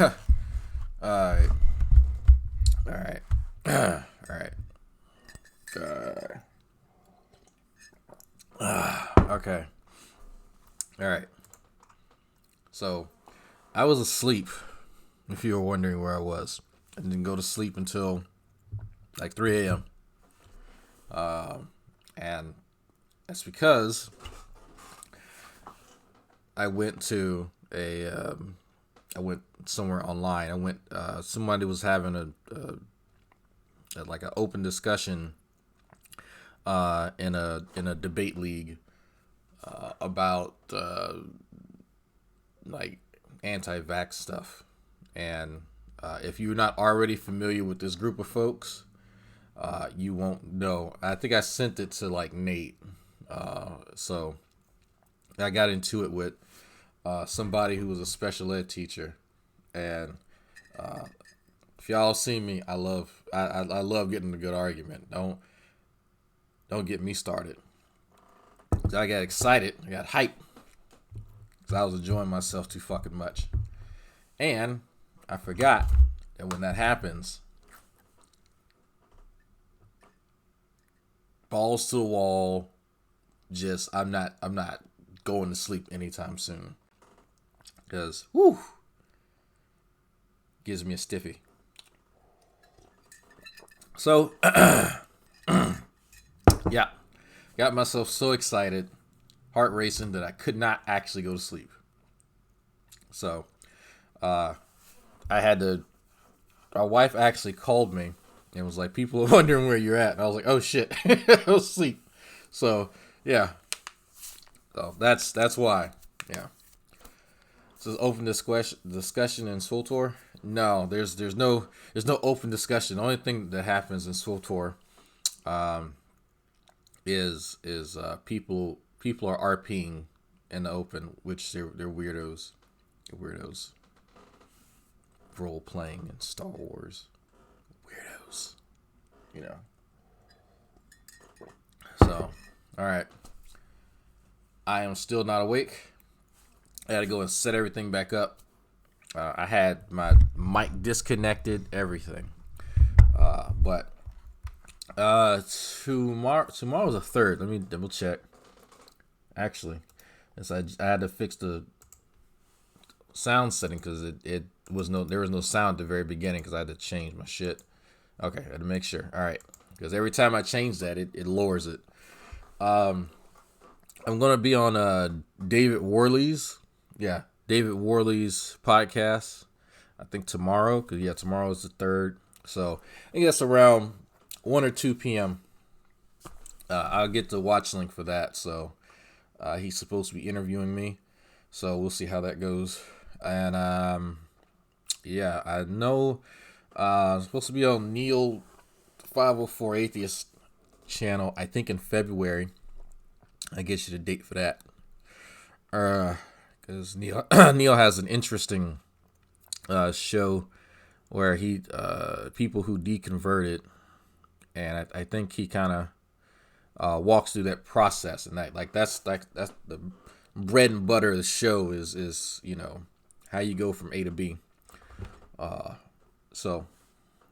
Alright. Alright. Alright. Okay. Alright. So, I was asleep, if you were wondering where I was. I didn't go to sleep until like 3 a.m. And that's because I went to I went somewhere online. Somebody was having like an open discussion in a debate league about like anti-vax stuff. And if you're not already familiar with this group of folks, you won't know. I think I sent it to like Nate. So I got into it with somebody who was a special ed teacher, and if y'all see me, I love getting a good argument. Don't get me started. I got excited, I got hyped, because I was enjoying myself too fucking much, and I forgot that when that happens, balls to the wall. Just I'm not going to sleep anytime soon, because gives me a stiffy. So yeah, got myself so excited, heart racing, that I could not actually go to sleep. So I had to. Our wife actually called me and was like, "People are wondering where you're at," and I was like, "Oh shit, I was asleep." So yeah, so that's why. Yeah. So open discussion in Swtour. No, there's no open discussion. The only thing that happens in Swtour is people are RPing in the open, which they're weirdos. They're weirdos. Role playing in Star Wars. Weirdos. You know. So, alright. I am still not awake. I had to go and set everything back up. I had my mic disconnected, everything. But tomorrow's the 3rd. Let me double check. Actually, I had to fix the sound setting because there was no sound at the very beginning because I had to change my shit. Okay, I had to make sure. All right, because every time I change that, it lowers it. I'm gonna be on David Worley's podcast. I think tomorrow, because tomorrow is the 3rd. So I think that's around 1 or 2 p.m. I'll get the watch link for that. So he's supposed to be interviewing me. So we'll see how that goes. And I know I'm supposed to be on Neil 504 Atheist channel, I think in February. I get you the date for that. Because Neil has an interesting show where he people who deconverted, and I think he kind of walks through that process, and that's the bread and butter of the show is how you go from A to B. So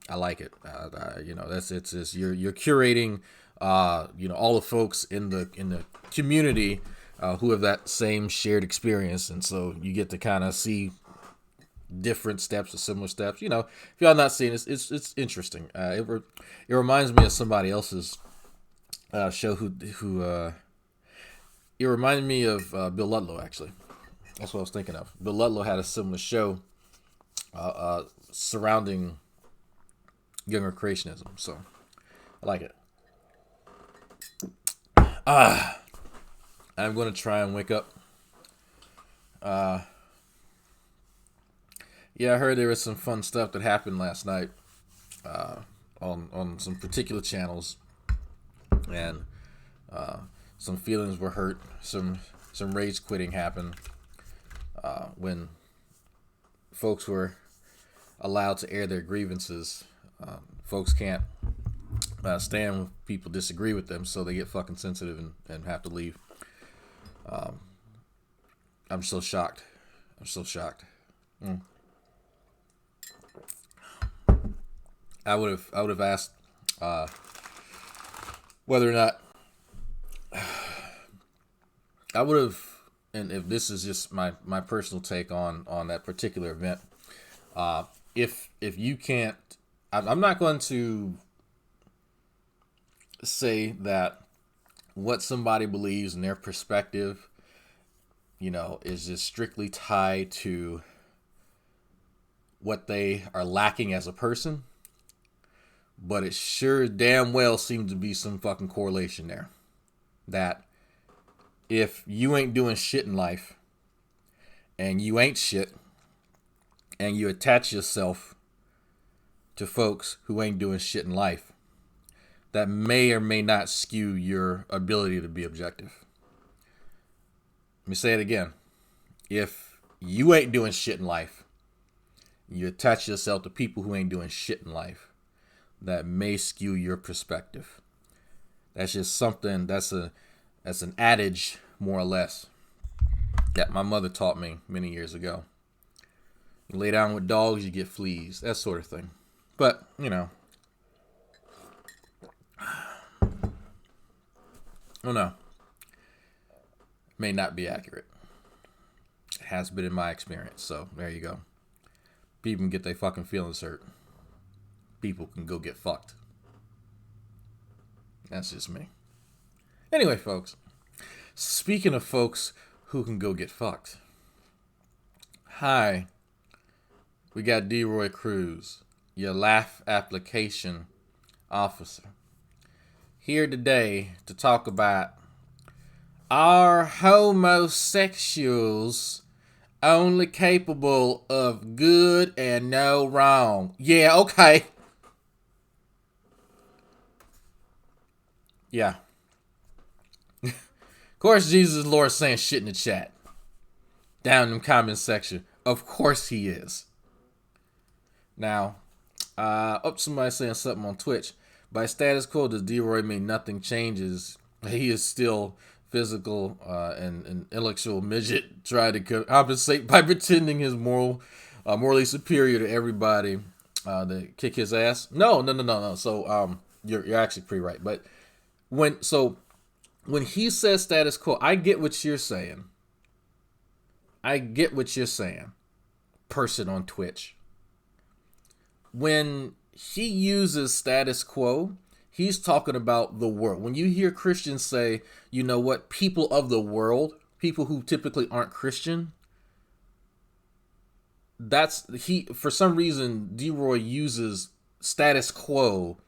I like it. It's you're curating all the folks in the community who have that same shared experience, and so you get to kind of see different steps or similar steps. If y'all not seeing this, it's interesting. It reminds me of somebody else's show who it reminded me of Bill Ludlow, actually. That's what I was thinking of. Bill Ludlow had a similar show surrounding younger creationism, so I like it. I'm going to try and wake up. I heard there was some fun stuff that happened last night on some particular channels, and some feelings were hurt. Some rage quitting happened when folks were allowed to air their grievances. Folks can't stand when people disagree with them, so they get fucking sensitive and have to leave. I'm so shocked. I would have asked whether or not I would have, and if this is just my personal take on that particular event, if you can't, I'm not going to say that what somebody believes in their perspective, is just strictly tied to what they are lacking as a person, but it sure damn well seems to be some fucking correlation there. That if you ain't doing shit in life, and you ain't shit, and you attach yourself to folks who ain't doing shit in life, that may or may not skew your ability to be objective. Let me say it again. If you ain't doing shit in life, you attach yourself to people who ain't doing shit in life, that may skew your perspective. That's just something, that's an adage, more or less, that my mother taught me many years ago. You lay down with dogs, you get fleas, that sort of thing. But, oh no, may not be accurate. It has been in my experience, so there you go. People can get their fucking feelings hurt. People can go get fucked. That's just me. Anyway, folks, speaking of folks who can go get fucked. Hi, we got D-Roy Cruz, your laugh application officer, here today to talk about, are homosexuals only capable of good and no wrong? Yeah, okay. Yeah. Of course Jesus is Lord saying shit in the chat. Down in the comment section. Of course he is. Now, somebody saying something on Twitch. By status quo, does D-Roy mean nothing changes? He is still physical and intellectual midget trying to compensate by pretending he's morally superior to everybody that kick his ass. No. So you're actually pretty right. But when he says status quo, I get what you're saying. Person on Twitch. When he uses status quo, he's talking about the world. When you hear Christians say, you know what, people of the world, people who typically aren't Christian, for some reason, D-Roy uses status quo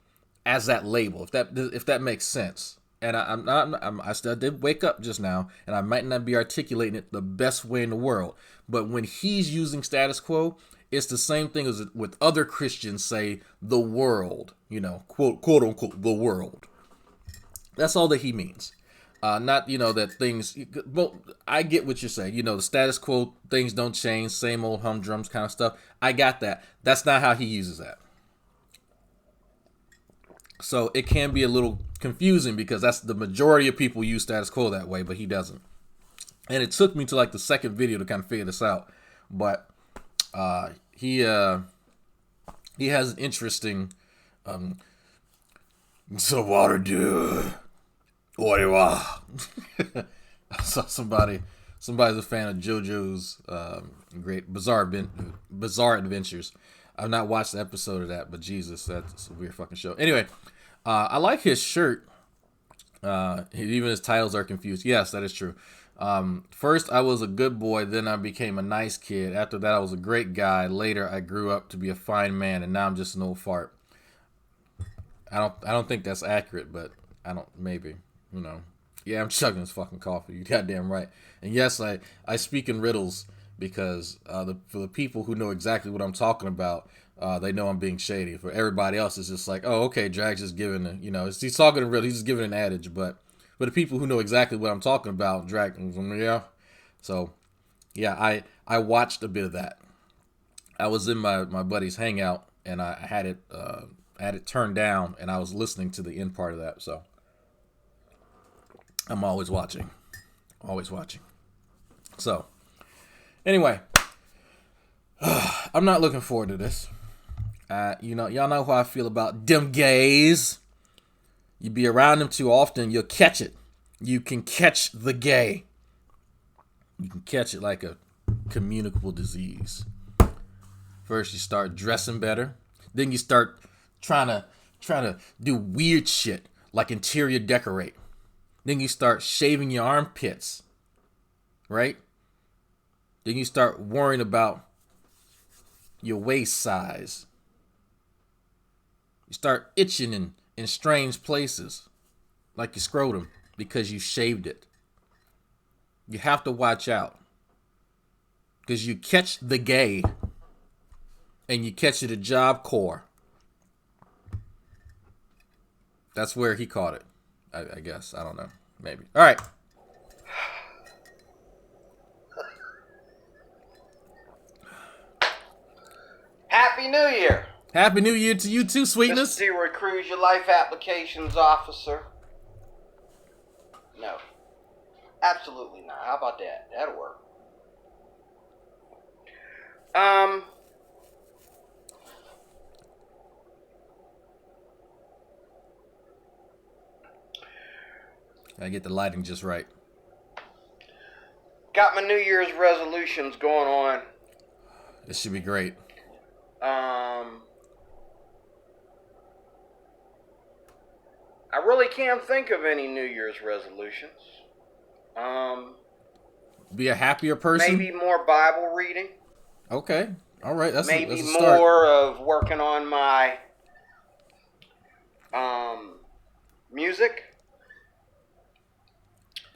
as that label, if that makes sense. And I still did wake up just now, and I might not be articulating it the best way in the world. But when he's using status quo, it's the same thing as with other Christians say the world, quote unquote, the world. That's all that he means. Not, that things, well, I get what you're saying. The status quo, things don't change, same old humdrums kind of stuff. I got that. That's not how he uses that. So it can be a little confusing because that's the majority of people use status quo that way, but he doesn't. And it took me to like the second video to kind of figure this out. But he has an interesting so water do what do you want? I saw somebody's a fan of JoJo's great Bizarre Adventures. I've not watched the episode of that, but Jesus, that's a weird fucking show. Anyway, I like his shirt. Even his titles are confused. Yes, that is true. First, I was a good boy. Then I became a nice kid. After that, I was a great guy. Later, I grew up to be a fine man, and now I'm just an old fart. I don't think that's accurate, but maybe, Yeah, I'm chugging this fucking coffee. You goddamn right. And yes, I speak in riddles because for the people who know exactly what I'm talking about, they know I'm being shady. For everybody else, it's just like, oh, okay, Drag's just giving, he's talking in riddles. He's just giving an adage, but for the people who know exactly what I'm talking about, Drag, yeah. So, yeah, I watched a bit of that. I was in my buddy's hangout, and I had it turned down, and I was listening to the end part of that. So, I'm always watching. So, anyway, I'm not looking forward to this. Y'all know how I feel about them gays. You be around them too often, you'll catch it. You can catch the gay. You can catch it like a communicable disease. First, you start dressing better. Then you start trying to do weird shit like interior decorate. Then you start shaving your armpits, right? Then you start worrying about your waist size. You start itching in strange places, like your scrotum, because you shaved it. You have to watch out, because you catch the gay, and you catch it at Job Corps. That's where he caught it, I guess. I don't know. Maybe. All right. Happy New Year. Happy New Year to you too, sweetness. Mr. Leroy Cruz, your life applications officer. No. Absolutely not. How about that? That'll work. I get the lighting just right. Got my New Year's resolutions going on. This should be great. I really can't think of any New Year's resolutions. Be a happier person? Maybe more Bible reading. Okay. All right. That's maybe a start. More of working on my music.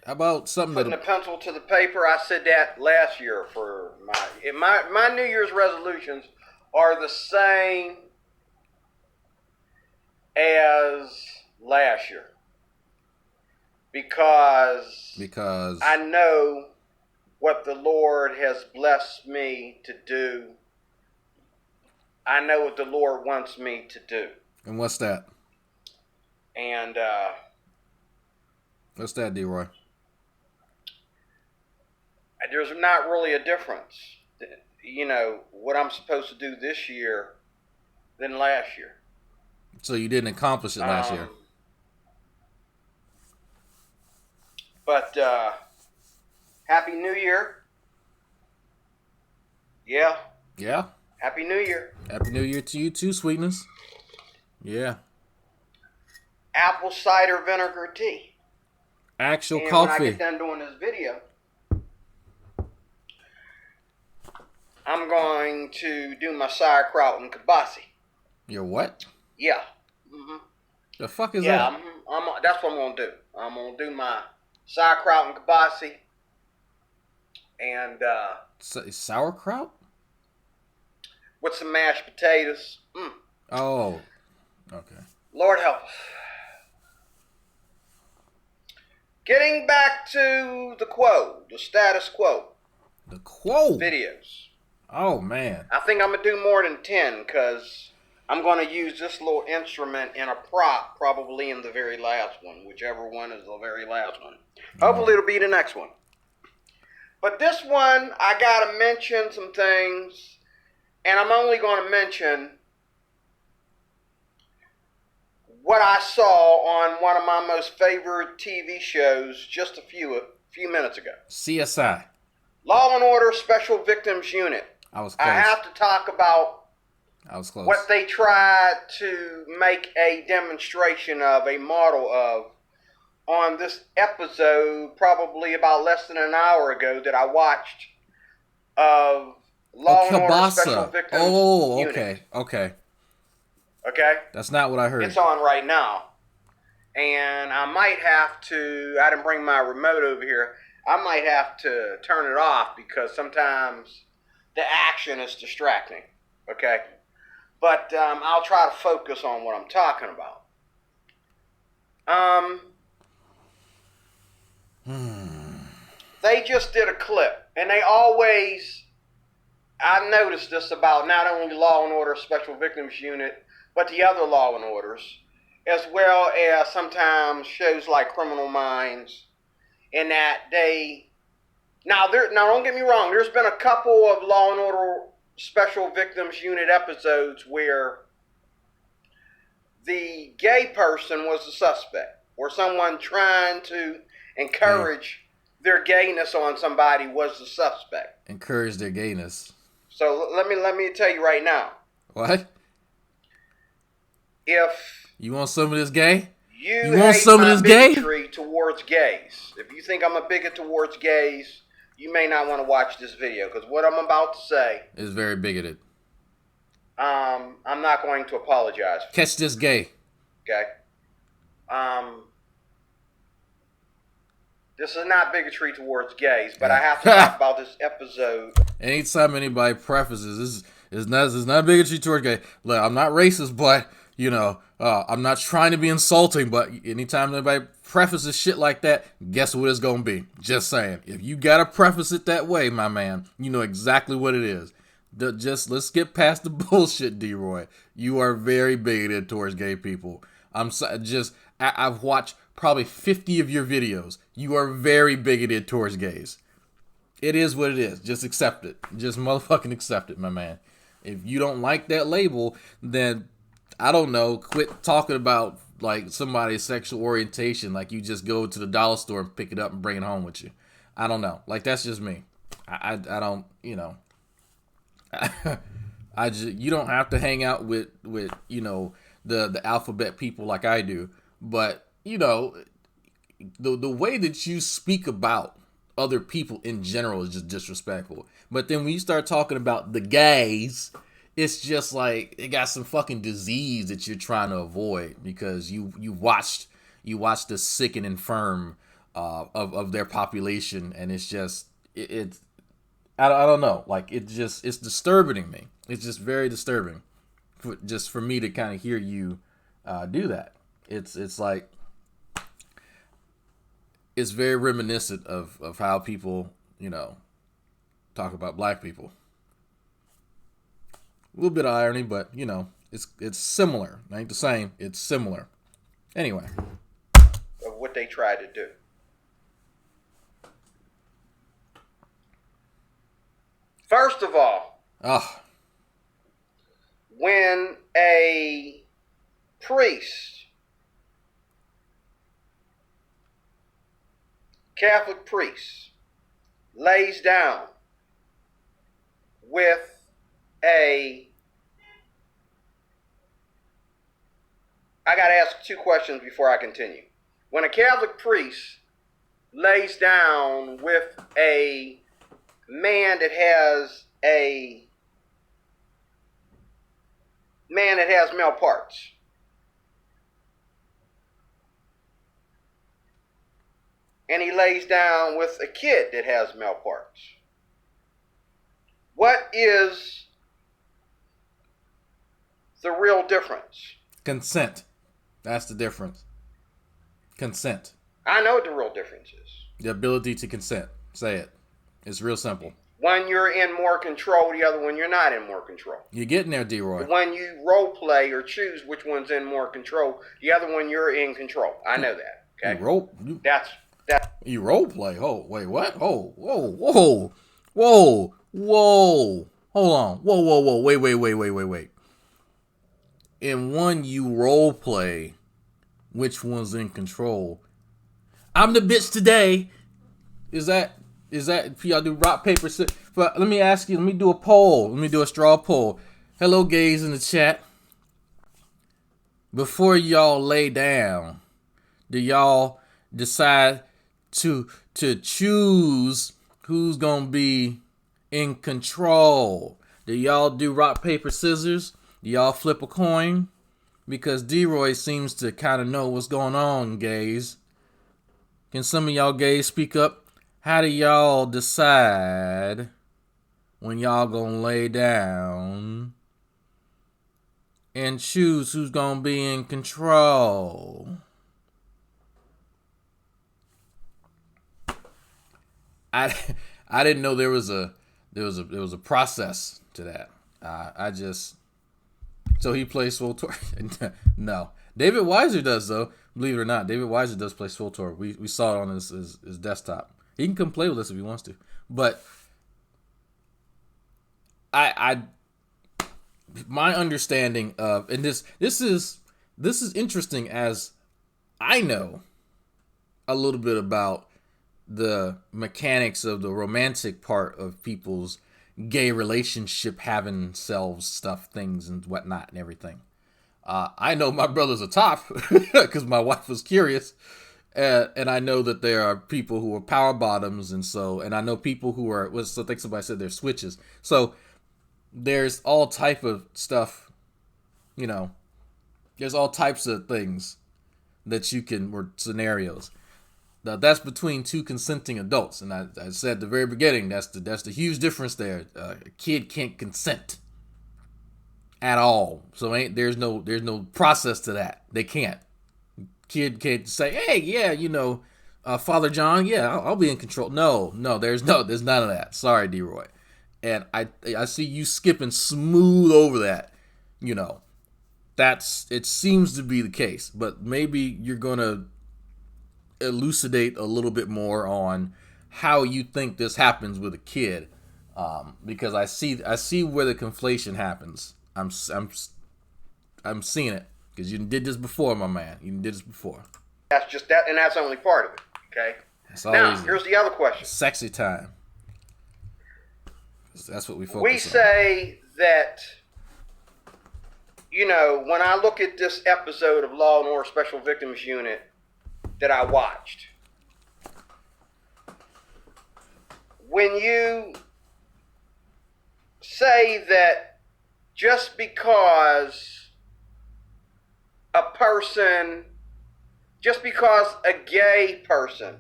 How about something putting a pencil to the paper? I said that last year for my New Year's resolutions are the same as last year because I know what the Lord has blessed me to do. I know what the Lord wants me to do. And what's that? And what's that, D-Roy? There's not really a difference, what I'm supposed to do this year than last year. So you didn't accomplish it last year. But Happy New Year. Yeah. Yeah. Happy New Year. Happy New Year to you too, sweetness. Yeah. Apple cider vinegar tea. Actual and coffee. When I get done doing this video, I'm going to do my sauerkraut and kibasi. Your what? Yeah. Mm-hmm. The fuck is that? Yeah, that's what I'm going to do. I'm going to do my sauerkraut and kibasi. And sauerkraut? With some mashed potatoes. Oh, okay. Lord help us. Getting back to the status quo. The quo? Videos. Oh, man. I think I'm going to do more than 10 because I'm going to use this little instrument in a prop probably in the very last one, whichever one is the very last one. Hopefully it'll be the next one. But this one, I got to mention some things, and I'm only going to mention what I saw on one of my most favorite TV shows just a few minutes ago. CSI. Law and Order Special Victims Unit. I was close. I have to talk about what they tried to make a demonstration of, a model of, on this episode probably about less than an hour ago that I watched of Law and Order Special Victims Unit. Okay. Okay? That's not what I heard. It's on right now. And I might have to, I didn't bring my remote over here, I might have to turn it off because sometimes the action is distracting. Okay? But I'll try to focus on what I'm talking about. They just did a clip. And they always, I've noticed this about not only Law and Order Special Victims Unit, but the other Law and Orders, as well as sometimes shows like Criminal Minds, in that now don't get me wrong, there's been a couple of Law and Order Special Victims Unit episodes where the gay person was the suspect, or someone trying to encourage their gayness on somebody was the suspect. Encourage their gayness. So let me tell you right now. What? If you want some of this gay? You want some of this bigotry towards gays. If you think I'm a bigot towards gays, you may not want to watch this video, because what I'm about to say is very bigoted. I'm not going to apologize for. Catch this gay. Okay. This is not bigotry towards gays, but I have to talk about this episode. Anytime anybody prefaces, this is not bigotry towards gay. Look, I'm not racist, but I'm not trying to be insulting, but anytime anybody prefaces shit like that, guess what it's gonna be? Just saying. If you gotta preface it that way, my man, you know exactly what it is. Just let's get past the bullshit, D-Roy. You are very bigoted towards gay people. I've watched probably 50 of your videos. You are very bigoted towards gays. It is what it is. Just accept it. Just motherfucking accept it, my man. If you don't like that label, then I don't know, quit talking about like somebody's sexual orientation like you just go to the dollar store and pick it up and bring it home with you. I don't know. Like, that's just me. I don't, you don't have to hang out with the alphabet people like I do, but the way that you speak about other people in general is just disrespectful. But then when you start talking about the gays, it's just like it got some fucking disease that you're trying to avoid because you watched the sick and infirm of their population, and it's just I don't know, like it's disturbing to me. It's just very disturbing for me to kind of hear you do that. It's like it's very reminiscent of how people talk about black people. A little bit of irony, but it's similar. It ain't the same. It's similar. Anyway, of what they try to do. First of all, when a priest, Catholic priest, lays down with I got to ask two questions before I continue. When a Catholic priest lays down with a man that has male parts, and he lays down with a kid that has male parts, what is the real difference? Consent. That's the difference. Consent. I know what the real difference is. The ability to consent. Say it. It's real simple. One you're in more control, the other one you're not in more control. You're getting there, D-Roy. The one you role play or choose which one's in more control, the other one you're in control. I know that. Okay. You role play. Oh, wait, what? Oh, whoa. Hold on. Whoa. Wait. In one, you role play which one's in control. I'm the bitch today. Is that y'all do rock, paper, scissors? But let me ask you, let me do a poll. Let me do a straw poll. Hello, gays in the chat. Before y'all lay down, do y'all decide to choose who's gonna be in control? Do y'all do rock, paper, scissors? Do y'all flip a coin? Because D-Roy seems to kind of know what's going on, gays. Can some of y'all gays speak up? How do y'all decide when y'all gonna lay down and choose who's gonna be in control? I didn't know there was a process to that. So he plays full tour. No, David Weiser does though. Believe it or not, David Weiser does play full tour. We saw it on his desktop. He can come play with us if he wants to. But my understanding of, and this is this is interesting, as I know a little bit about the mechanics of the romantic part of people's gay relationship, having selves, stuff, things, and whatnot, and everything. I know my brother's a top because my wife was curious, and I know that there are people who are power bottoms, and I know people who are. I think somebody said they're switches. So there's all type of stuff, you know. There's all types of things that you can, or scenarios. Now, that's between two consenting adults, and I said at the very beginning that's the huge difference there. A kid can't consent at all, so there's no process to that. They can't. Kid can't say, hey, yeah, Father John, yeah, I'll be in control. No, there's none of that. Sorry, D-Roy, and I see you skipping smooth over that. It seems to be the case, but maybe you're gonna elucidate a little bit more on how you think this happens with a kid, because I see where the conflation happens. I'm seeing it because you did this before, my man. You did this before. That's just that, and that's only part of it. Okay. Now here's the other question. Sexy time. That's what we focus on. We say that, when I look at this episode of Law and Order Special Victims Unit that I watched, when you say that just because a gay person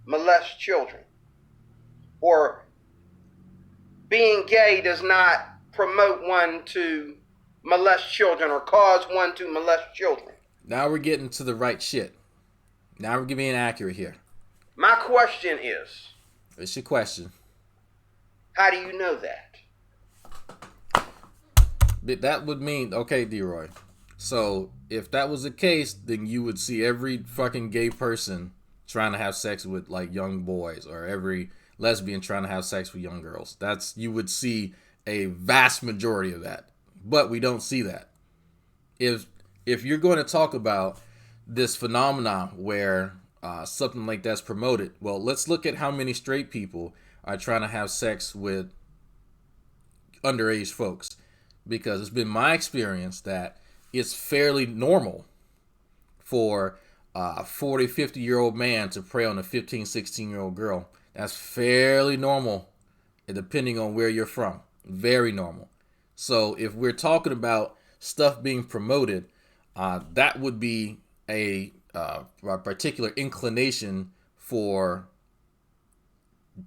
molests children, or being gay does not promote one to molest children or cause one to molest children. Now we're getting to the right shit. Now we're being accurate here. My question is... What's your question? How do you know that? That would mean... Okay, D-Roy. So, if that was the case, then you would see every fucking gay person trying to have sex with, like, young boys, or every lesbian trying to have sex with young girls. You would see a vast majority of that. But we don't see that. If you're going to talk about this phenomenon where something like that's promoted, well, let's look at how many straight people are trying to have sex with underage folks. Because it's been my experience that it's fairly normal for a 40, 50-year-old man to prey on a 15, 16-year-old girl. That's fairly normal, depending on where you're from. Very normal. So if we're talking about stuff being promoted, that would be a particular inclination for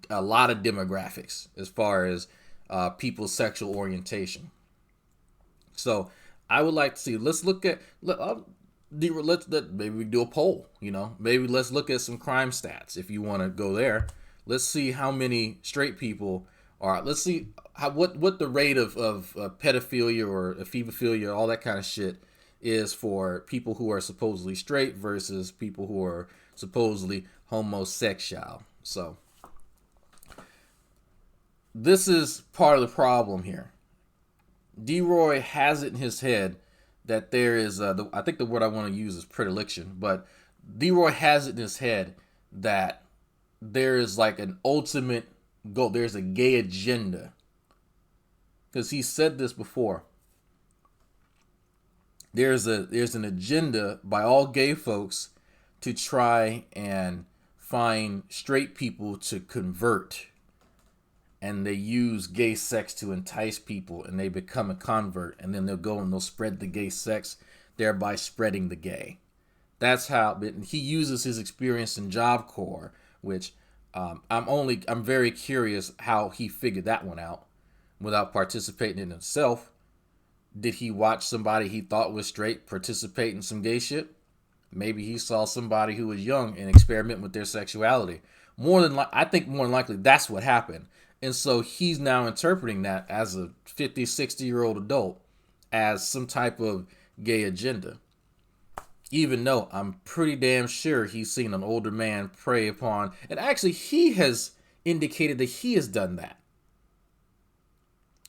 a lot of demographics as far as people's sexual orientation. So I would like to see. Let's look at. Maybe we do a poll. Maybe let's look at some crime stats. If you want to go there, let's see how many straight people are. Let's see what the rate of pedophilia or ephebophilia, all that kind of shit, is for people who are supposedly straight versus people who are supposedly homosexual. So this is part of the problem here. D-Roy has it in his head that there is, I think the word I want to use is predilection, but D-Roy has it in his head that there is like an ultimate goal. There's a gay agenda. Because he said this before. There's an agenda by all gay folks to try and find straight people to convert. And they use gay sex to entice people, and they become a convert, and then they'll go and they'll spread the gay sex, thereby spreading the gay. That's how he uses his experience in Job Corps, which I'm very curious how he figured that one out without participating in it himself. Did he watch somebody he thought was straight participate in some gay shit? Maybe he saw somebody who was young and experiment with their sexuality. I think more than likely that's what happened. And so he's now interpreting that as a 50, 60-year-old adult as some type of gay agenda. Even though I'm pretty damn sure he's seen an older man prey upon, and actually he has indicated that he has done that.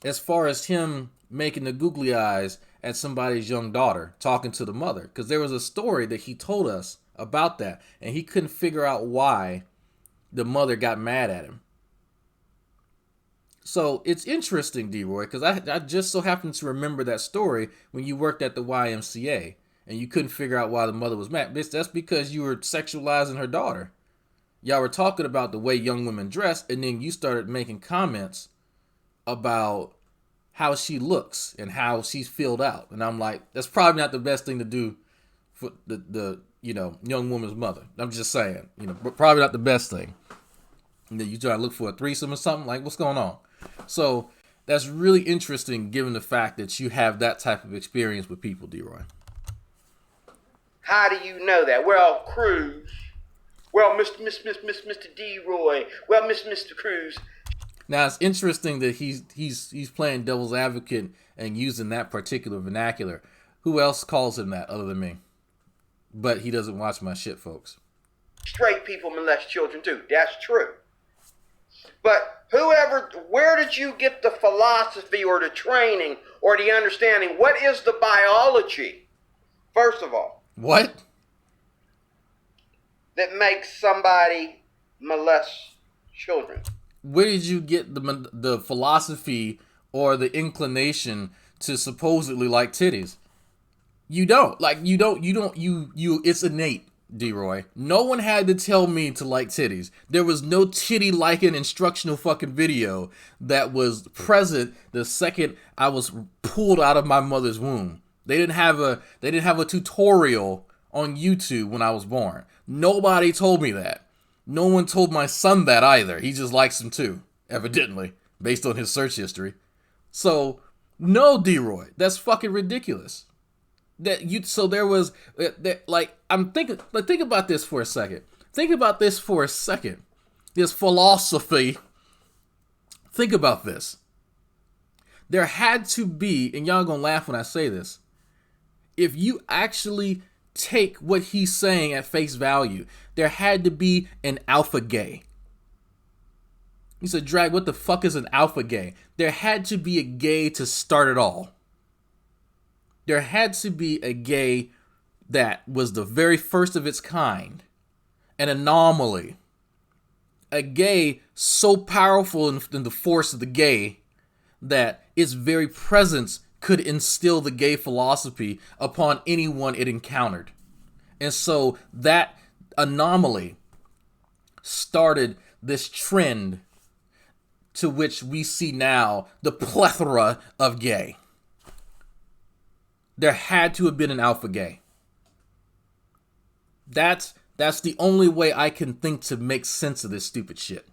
As far as him making the googly eyes at somebody's young daughter talking to the mother, because there was a story that he told us about that, and he couldn't figure out why the mother got mad at him. So it's interesting, D-Roy, because I just so happened to remember that story when you worked at the YMCA and you couldn't figure out why the mother was mad. Bitch, that's because you were sexualizing her daughter. Y'all were talking about the way young women dress, and then you started making comments about how she looks and how she's filled out. And I'm like, that's probably not the best thing to do for the young woman's mother. I'm just saying, probably not the best thing. And then you try to look for a threesome or something, like, what's going on? So that's really interesting given the fact that you have that type of experience with people, D-Roy. How do you know that? Well, Cruz. Well, Mr. D-Roy. Well, Mr. Cruz. Now it's interesting that he's playing devil's advocate and using that particular vernacular. Who else calls him that other than me? But he doesn't watch my shit, folks. Straight people molest children too. That's true. But where did you get the philosophy or the training or the understanding? What is the biology, first of all? What? That makes somebody molest children. Where did you get the philosophy or the inclination to supposedly like titties? You don't. It's innate, D-Roy. No one had to tell me to like titties. There was no titty liking instructional fucking video that was present the second I was pulled out of my mother's womb. They didn't have a tutorial on YouTube when I was born. Nobody told me that. No one told my son that either. He just likes them too, evidently, based on his search history. So, no, D-Roy, that's fucking ridiculous. Think about this for a second. Think about this for a second. This philosophy. Think about this. There had to be, and y'all gonna laugh when I say this, if you actually take what he's saying at face value, there had to be an alpha gay. He said, Drag, what the fuck is an alpha gay? There had to be a gay to start it all. There had to be a gay that was the very first of its kind. An anomaly. A gay so powerful in the force of the gay that its very presence could instill the gay philosophy upon anyone it encountered. And so that anomaly started this trend to which we see now the plethora of gay. There had to have been an alpha gay. That's the only way I can think to make sense of this stupid shit.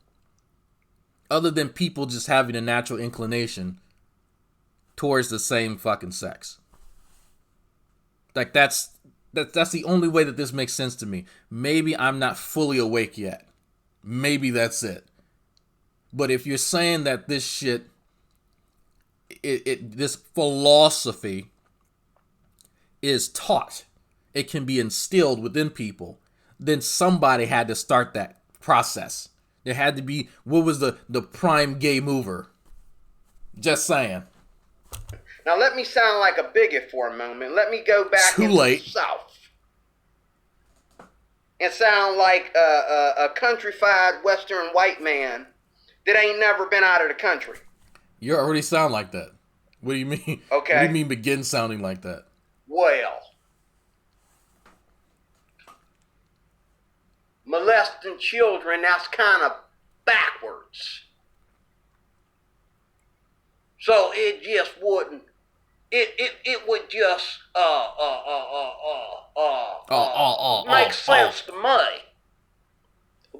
Other than people just having a natural inclination towards the same fucking sex. Like that's the only way that this makes sense to me. Maybe I'm not fully awake yet. Maybe that's it. But if you're saying that this shit, this philosophy is taught, it can be instilled within people, then somebody had to start that process. There had to be, what was the prime gay mover? Just saying. Now let me sound like a bigot for a moment. Let me go back into the South and sound like a countrified Western white man that ain't never been out of the country. You already sound like that. What do you mean? Okay. What do you mean begin sounding like that? Well, molesting children, that's kind of backwards. So it just wouldn't. It would just make sense to me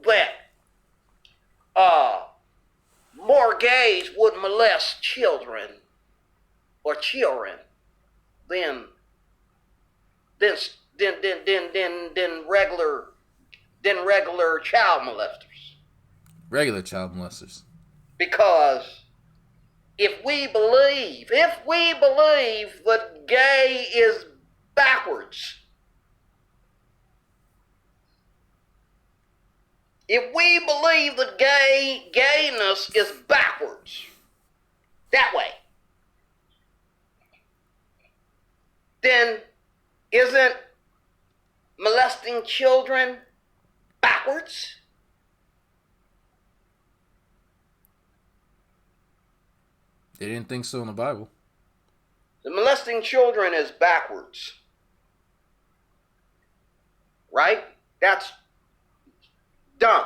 that more gays would molest children than regular child molesters. Regular child molesters. Because if we believe that gay is backwards, if we believe that gayness is backwards, that way, then isn't molesting children backwards? They didn't think so in the Bible. The molesting children is backwards. Right? That's dumb.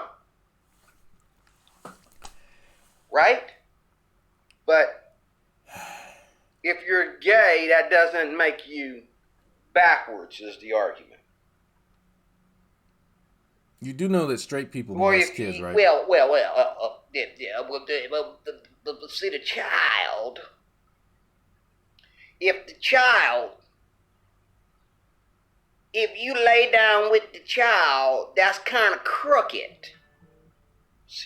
Right? But if you're gay, that doesn't make you backwards, is the argument. You do know that straight people molest kids, right? See, the child, if you lay down with the child, that's kind of crooked.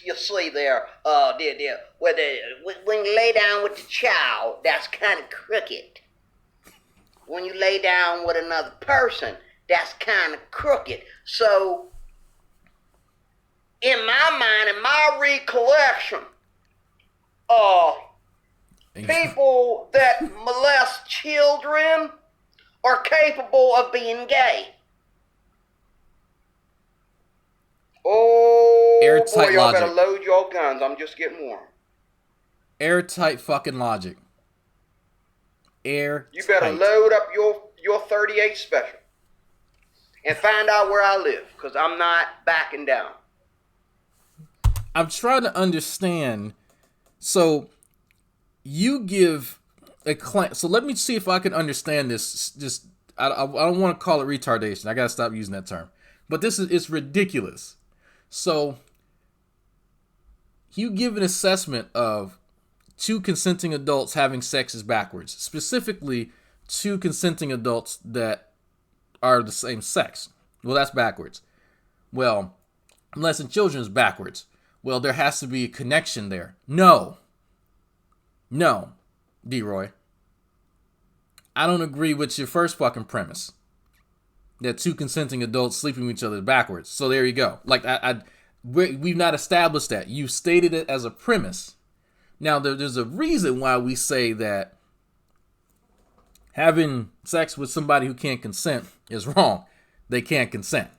You see there, when you lay down with the child, that's kind of crooked. When you lay down with another person, that's kind of crooked. So, in my mind, in my recollection, people that molest children are capable of being gay. Oh, airtight boy, y'all logic. better load your guns. I'm just getting warm. Airtight fucking logic. Airtight. You better load up your 38 special and find out where I live, because I'm not backing down. I'm trying to understand. So, you give a claim. So, let me see if I can understand this. Just I don't want to call it retardation. I got to stop using that term. But it's ridiculous. So, you give an assessment of two consenting adults having sex is backwards. Specifically, two consenting adults that are the same sex. Well, that's backwards. Well, molesting children is backwards. Well, there has to be a connection there. No, D-Roy. I don't agree with your first fucking premise. That two consenting adults sleeping with each other is backwards. So there you go. Like, we've not established that. You stated it as a premise. Now, there's a reason why we say that having sex with somebody who can't consent is wrong. They can't consent.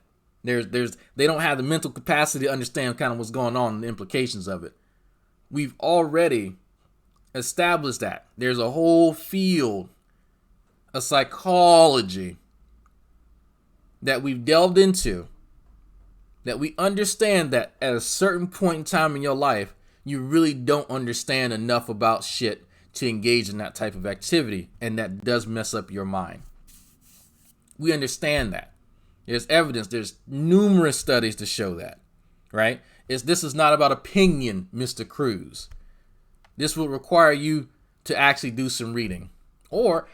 They don't have the mental capacity to understand kind of what's going on and the implications of it. We've already established that. There's a whole field of psychology that we've delved into, that we understand that at a certain point in time in your life, you really don't understand enough about shit to engage in that type of activity, and that does mess up your mind. We understand that. There's evidence, there's numerous studies to show that, right? This is not about opinion, Mr. Cruz. This will require you to actually do some reading. Or,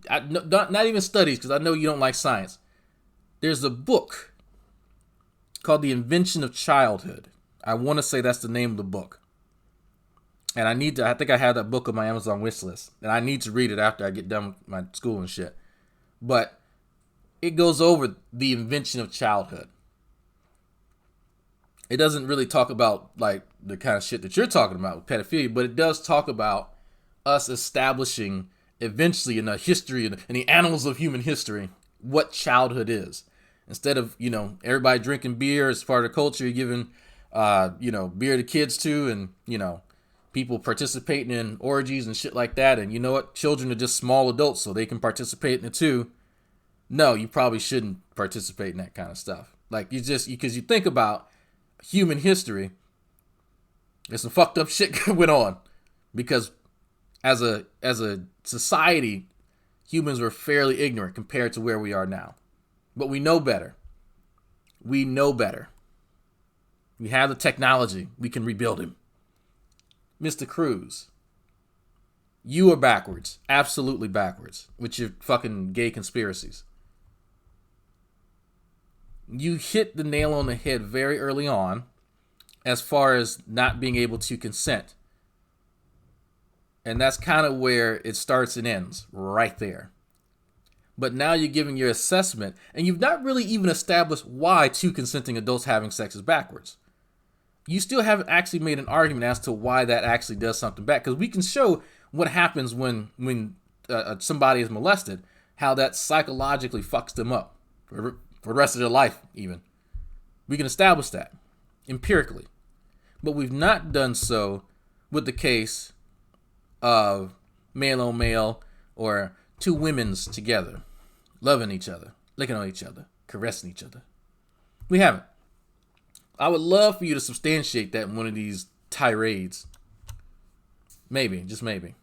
not even studies, because I know you don't like science. There's a book called The Invention of Childhood. I want to say that's the name of the book. And I think I have that book on my Amazon wish list. And I need to read it after I get done with my school and shit. But it goes over the invention of childhood. It doesn't really talk about like the kind of shit that you're talking about with pedophilia, but it does talk about us establishing eventually in the history, in the annals of human history, what childhood is. Instead of, everybody drinking beer as part of the culture, you're giving, beer to kids too, and, people participating in orgies and shit like that. And you know what? Children are just small adults, so they can participate in it too. No, you probably shouldn't participate in that kind of stuff. Like, because you think about human history, there's some fucked up shit went on. Because as a society, humans were fairly ignorant compared to where we are now. But we know better. We know better. We have the technology. We can rebuild him. Mr. Cruz, you are backwards. Absolutely backwards. With your fucking gay conspiracies. You hit the nail on the head very early on as far as not being able to consent. And that's kind of where it starts and ends. Right there. But now you're giving your assessment, and you've not really even established why two consenting adults having sex is backwards. You still haven't actually made an argument as to why that actually does something back. Because we can show what happens when somebody is molested. how that psychologically fucks them up for the rest of their life, even. We can establish that empirically. But we've not done so with the case of male on male or two women's together, loving each other, licking on each other, caressing each other. We haven't. I would love for you to substantiate that in one of these tirades. Maybe, just maybe.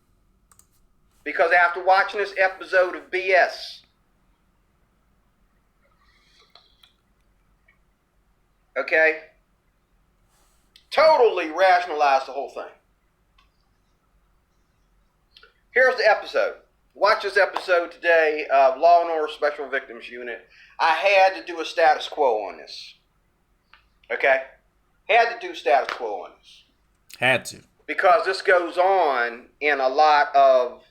Because after watching this episode of BS, okay, totally rationalize the whole thing. Here's the episode. Watch this episode today of Law and Order Special Victims Unit. I had to do a status quo on this. Okay? Had to do status quo on this. Had to. Because this goes on in a lot of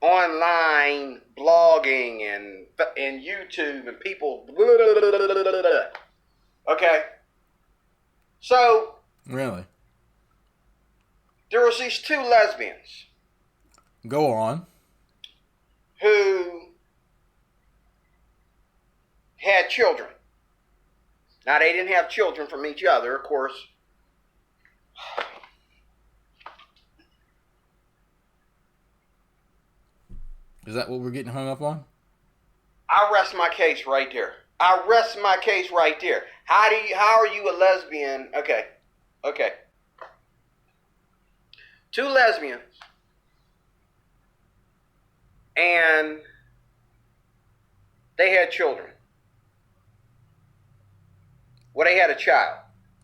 online blogging and YouTube and people. Okay? So. Really? There was these two lesbians. Go on. Who had children. Now, they didn't have children from each other, of course. Is that what we're getting hung up on? I rest my case right there. I rest my case right there. How are you a lesbian? Okay. Two lesbians. And they had children. Well, they had a child.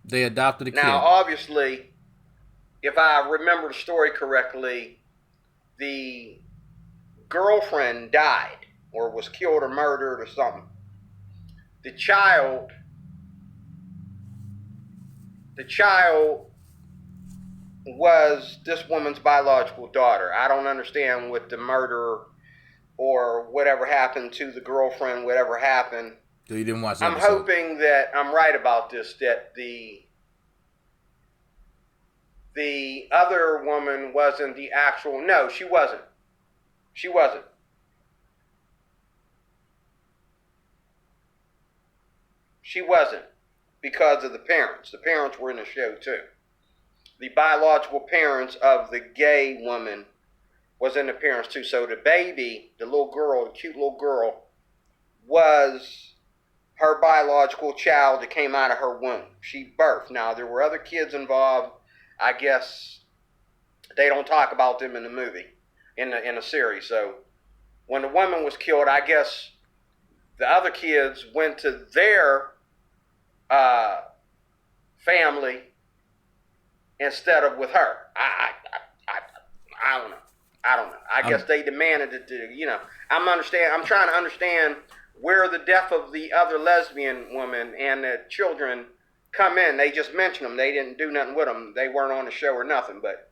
They adopted a kid. Now, obviously, if I remember the story correctly, the girlfriend died or was killed or murdered or something. The child was this woman's biological daughter. I don't understand what the murder or whatever happened to the girlfriend, whatever happened. So you didn't watch that I'm episode. hoping that I'm right about this, that the other woman wasn't the actual... No, she wasn't. She wasn't. She wasn't because of the parents. The parents were in the show too. The biological parents of the gay woman was in the parents too. So the baby, the little girl, the cute little girl, was her biological child that came out of her womb. She birthed. Now, there were other kids involved. I guess they don't talk about them in the movie, in the series. So when the woman was killed, I guess the other kids went to their family instead of with her. I don't know. I guess they demanded it to, I'm trying to understand where the death of the other lesbian woman and the children come in. They just mentioned them. They didn't do nothing with them. They weren't on the show or nothing, but.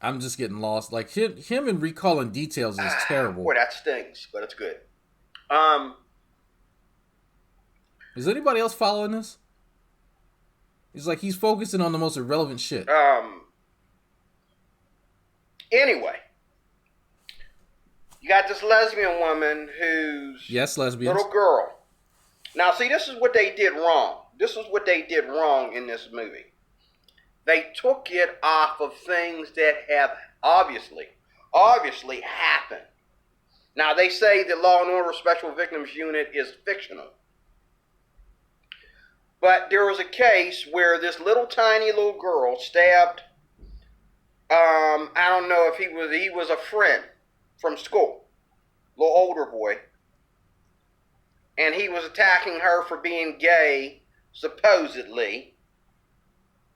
I'm just getting lost. Like, him and recalling details is terrible. Boy, that stings, but it's good. Is anybody else following this? It's like he's focusing on the most irrelevant shit. Anyway, you got this lesbian woman who's... Yes, lesbians. Little girl. Now, see, this is what they did wrong. This is what they did wrong in this movie. They took it off of things that have obviously happened. Now, they say the Law and Order Special Victims Unit is fictional. But there was a case where this little tiny little girl stabbed, I don't know if he was a friend from school, little older boy. And he was attacking her for being gay, supposedly.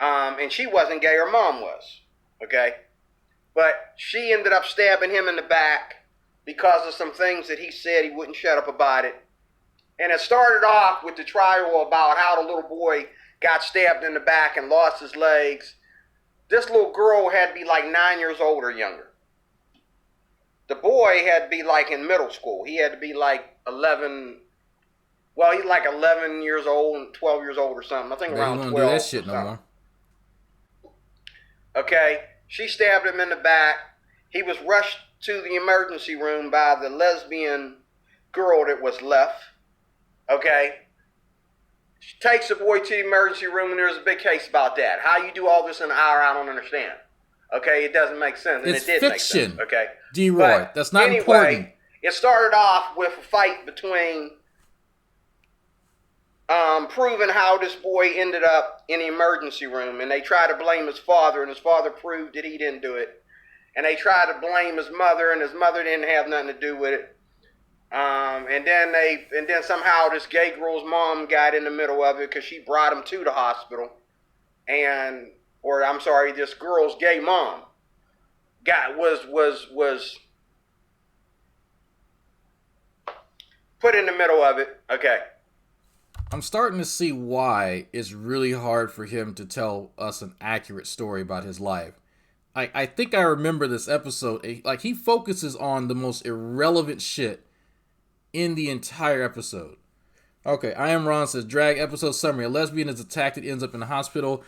And she wasn't gay, her mom was, okay? But she ended up stabbing him in the back because of some things that he said. He wouldn't shut up about it. And it started off with the trial about how the little boy got stabbed in the back and lost his legs. This little girl had to be like 9 years old or younger. The boy had to be like in middle school. He had to be like 11. Well, he's like 11 years old and 12 years old or something. I think around 12. Do that shit no more. Okay, she stabbed him in the back. He was rushed to the emergency room by the lesbian girl that was left. Okay? She takes the boy to the emergency room, and there's a big case about that. How you do all this in an hour, I don't understand. Okay? It doesn't make sense, and it's it did fiction. make sense. Okay? D-Roy, that's not important. It started off with a fight between proving how this boy ended up in the emergency room, and they tried to blame his father, and his father proved that he didn't do it. And they tried to blame his mother, and his mother didn't have nothing to do with it. And then somehow this gay girl's mom got in the middle of it because she brought him to the hospital, this girl's gay mom was put in the middle of it. Okay. I'm starting to see why it's really hard for him to tell us an accurate story about his life. I think I remember this episode. Like, he focuses on the most irrelevant shit in the entire episode. Okay, I Am Ron says, drag episode summary. A lesbian is attacked and ends up in the hospital.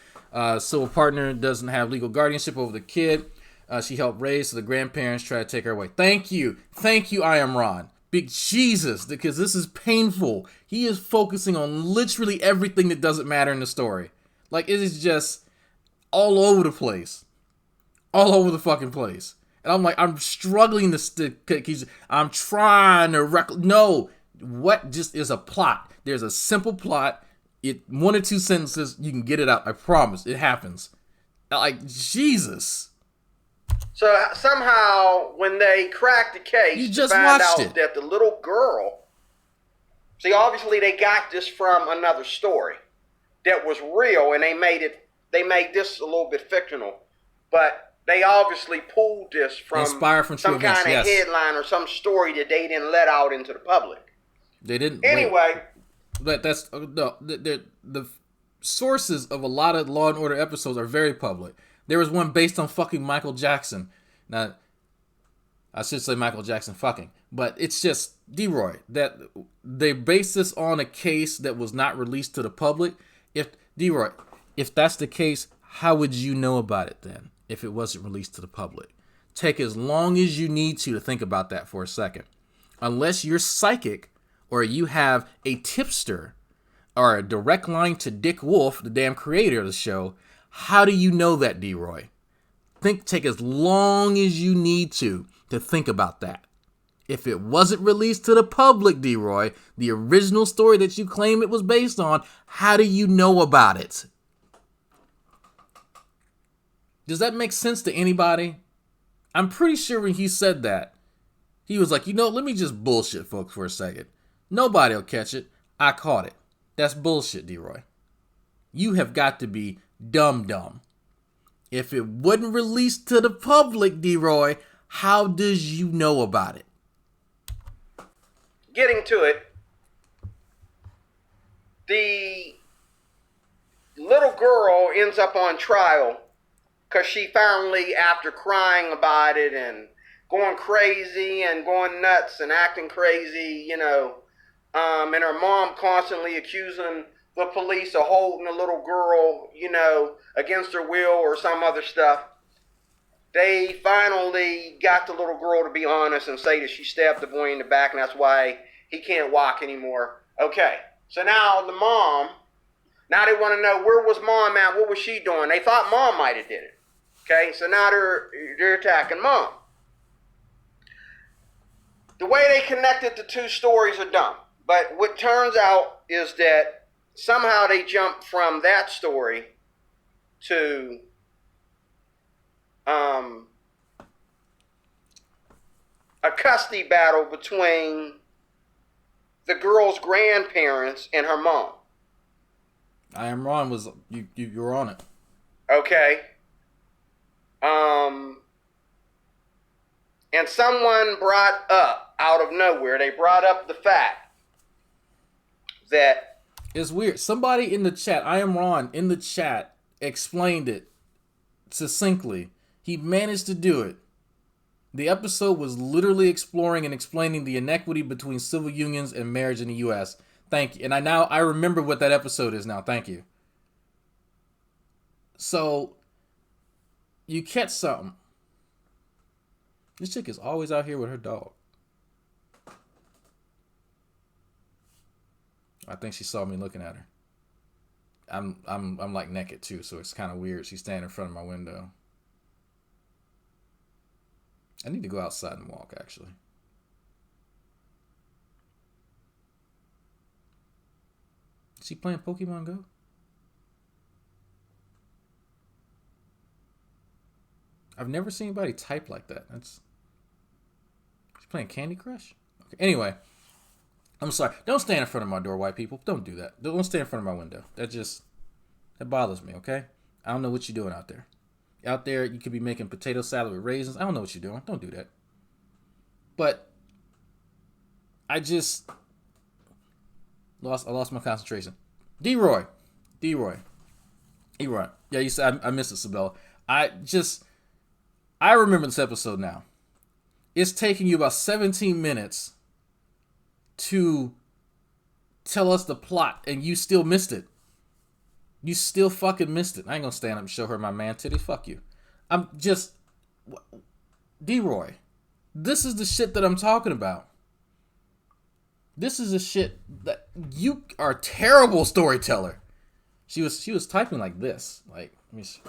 Civil partner doesn't have legal guardianship over the kid. She helped raise, so the grandparents try to take her away. Thank you, I Am Ron. Big Jesus, because this is painful. He is focusing on literally everything that doesn't matter in the story. Like, it is just all over the place. All over the fucking place. And I'm like, I'm struggling to stick. I'm trying to no. What just is a plot? There's a simple plot. One or two sentences, you can get it out. I promise. It happens. Like, Jesus. So somehow, when they cracked the case, you just find watched out it. that the little girl. See, obviously they got this from another story that was real, and they made this a little bit fictional, but they obviously pulled this from some kind of headline or some story that they didn't let out into the public. They didn't. Anyway, but that's the sources of a lot of Law and Order episodes are very public. There was one based on fucking Michael Jackson. Now, I should say Michael Jackson fucking, but it's just D-Roy that they based this on a case that was not released to the public. If D-Roy, if that's the case, how would you know about it then? If it wasn't released to the public. Take as long as you need to think about that for a second. Unless you're psychic or you have a tipster or a direct line to Dick Wolf, the damn creator of the show, how do you know that, D-Roy? Take as long as you need to think about that. If it wasn't released to the public, D-Roy, the original story that you claim it was based on, how do you know about it? Does that make sense to anybody? I'm pretty sure when he said that, he was like, let me just bullshit folks for a second. Nobody will catch it. I caught it. That's bullshit, D-Roy. You have got to be dumb. If it wasn't released to the public, D-Roy, how does you know about it? Getting to it, the little girl ends up on trial because she finally, after crying about it and going crazy and going nuts and acting crazy, and her mom constantly accusing the police of holding the little girl, against her will or some other stuff. They finally got the little girl to be honest and say that she stabbed the boy in the back, and that's why he can't walk anymore. Okay, so now the mom, now they want to know, where was mom at? What was she doing? They thought mom might have did it. Okay, so now they're attacking mom. The way they connected the two stories are dumb. But what turns out is that somehow they jumped from that story to a custody battle between the girl's grandparents and her mom. I Am Ron was you were on it. Okay. And someone brought up, out of nowhere, they brought up the fact that... It's weird. Somebody in the chat, I Am Ron, in the chat, explained it succinctly. He managed to do it. The episode was literally exploring and explaining the inequity between civil unions and marriage in the U.S. Thank you. And I remember what that episode is now. Thank you. So, you catch something. This chick is always out here with her dog. I think she saw me looking at her. I'm like naked too, so it's kind of weird. She's standing in front of my window. I need to go outside and walk, actually. Is she playing Pokemon Go? I've never seen anybody type like that. She's playing Candy Crush? Okay. Anyway, I'm sorry. Don't stand in front of my door, white people. Don't do that. Don't stand in front of my window. That bothers me, okay? I don't know what you're doing out there. Out there, you could be making potato salad with raisins. I don't know what you're doing. Don't do that. But I lost my concentration. D-Roy. Yeah, you said I missed it, Sabella. I remember this episode now. It's taking you about 17 minutes to tell us the plot, and you still missed it. You still fucking missed it. I ain't gonna stand up and show her my man titty. Fuck you. I'm just... D-Roy. This is the shit that I'm talking about. This is the shit that... You are a terrible storyteller. She was typing like this. Like, let me see.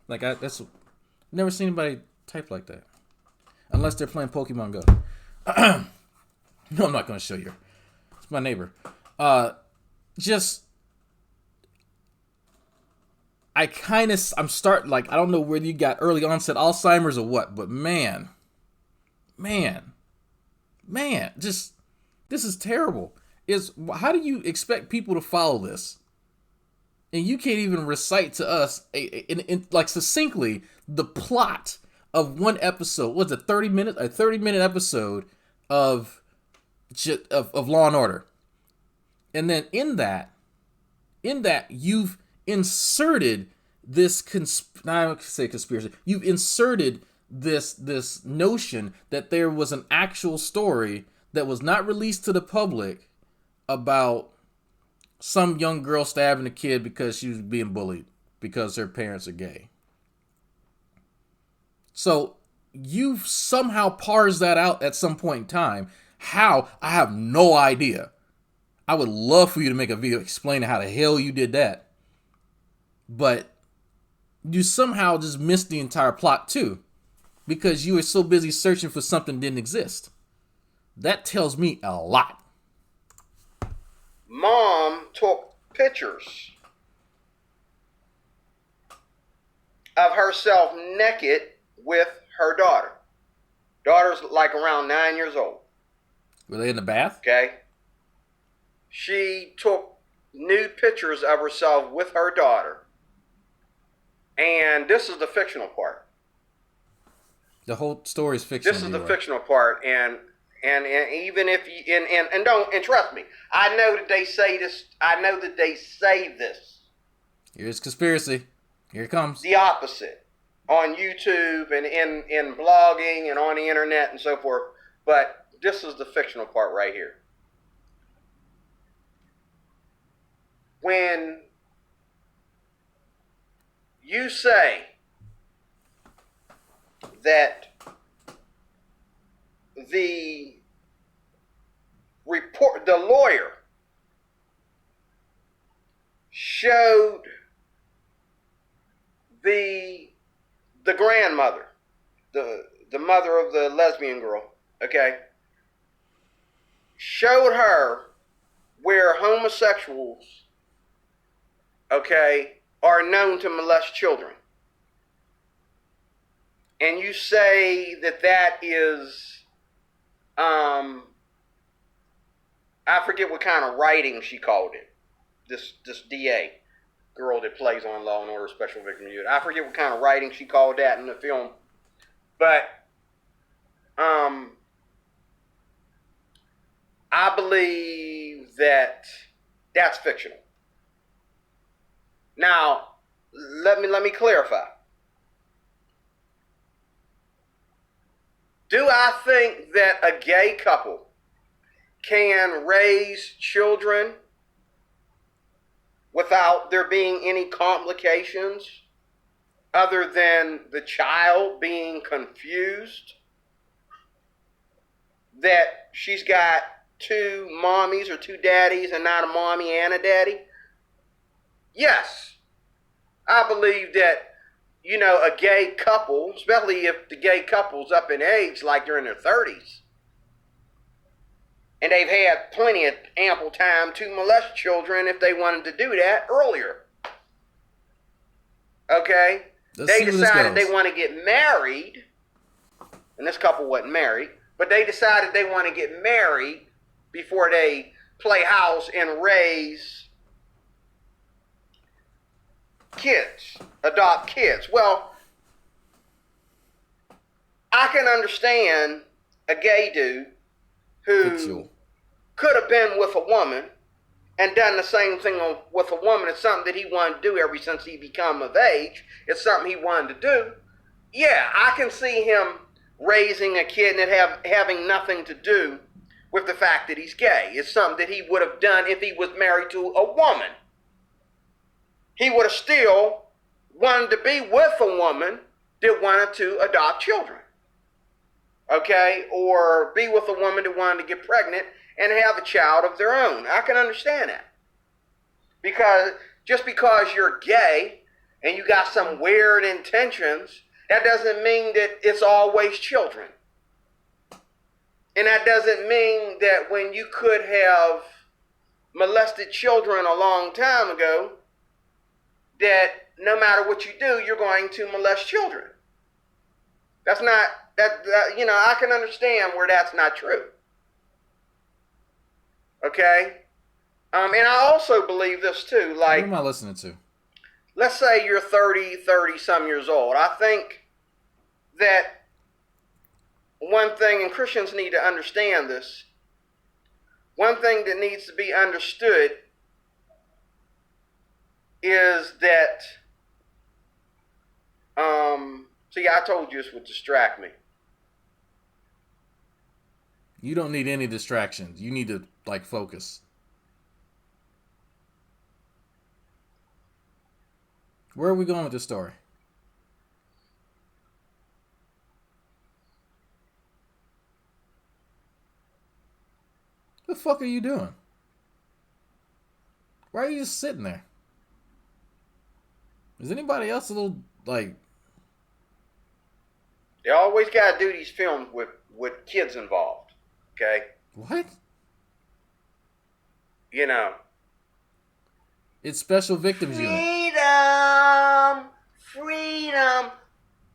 Like, that's... Never seen anybody type like that. Unless they're playing Pokemon Go. No, I'm not going to show you. It's my neighbor. I'm starting, like, I don't know whether you got early onset Alzheimer's or what, but man, this is terrible. How do you expect people to follow this? And you can't even recite to us, like succinctly, the plot of one episode. What's it, 30-minute episode of Law and Order. And then in that you've inserted this I don't say conspiracy. You've inserted this notion that there was an actual story that was not released to the public about some young girl stabbing a kid because she was being bullied because her parents are gay. So you've somehow parsed that out at some point in time. How? I have no idea. I would love for you to make a video explaining how the hell you did that. But you somehow just missed the entire plot too, because you were so busy searching for something that didn't exist. That tells me a lot. Mom took pictures of herself naked with her daughter. Daughter's like around 9 years old. Were they in the bath? Okay. She took nude pictures of herself with her daughter. And this is the fictional part. The whole story is fictional. This is the fictional part, and even if you and don't, and trust me, I know that they say this. I know that they say this. Here's conspiracy. Here it comes. The opposite on YouTube and in blogging and on the internet and so forth. But this is the fictional part right here. When you say that the lawyer showed the grandmother, the mother of the lesbian girl, okay, showed her where homosexuals, okay, are known to molest children. And you say that is, I forget what kind of writing she called it. This DA girl that plays on Law and Order Special Victims Unit. I forget what kind of writing she called that in the film. But I believe that that's fictional. Now, let me clarify. Do I think that a gay couple can raise children without there being any complications other than the child being confused that she's got two mommies or two daddies and not a mommy and a daddy? Yes. I believe that, a gay couple, especially if the gay couple's up in age, like they're in their 30s, and they've had plenty of ample time to molest children if they wanted to do that earlier. Okay? They decided they want to get married, and this couple wasn't married, but they decided they want to get married before they play house and raise kids, adopt kids. Well, I can understand a gay dude who could have been with a woman and done the same thing with a woman. It's something that he wanted to do ever since he become of age. It's something he wanted to do. Yeah, I can see him raising a kid and having nothing to do with the fact that he's gay. It's something that he would have done if he was married to a woman. He would have still wanted to be with a woman that wanted to adopt children. Okay? Or be with a woman that wanted to get pregnant and have a child of their own. I can understand that. Because just because you're gay and you got some weird intentions, that doesn't mean that it's always children. And that doesn't mean that when you could have molested children a long time ago, that no matter what you do, you're going to molest children. That's not, I can understand where that's not true. Okay? And I also believe this too. Like, what am I listening to? Let's say you're 30 some years old. I think that one thing, and Christians need to understand this, one thing that needs to be understood is that, I told you this would distract me. You don't need any distractions. You need to, focus. Where are we going with this story? What the fuck are you doing? Why are you just sitting there? Is anybody else a little, They always got to do these films with kids involved, okay? What? It's Special Victims Unit. Freedom.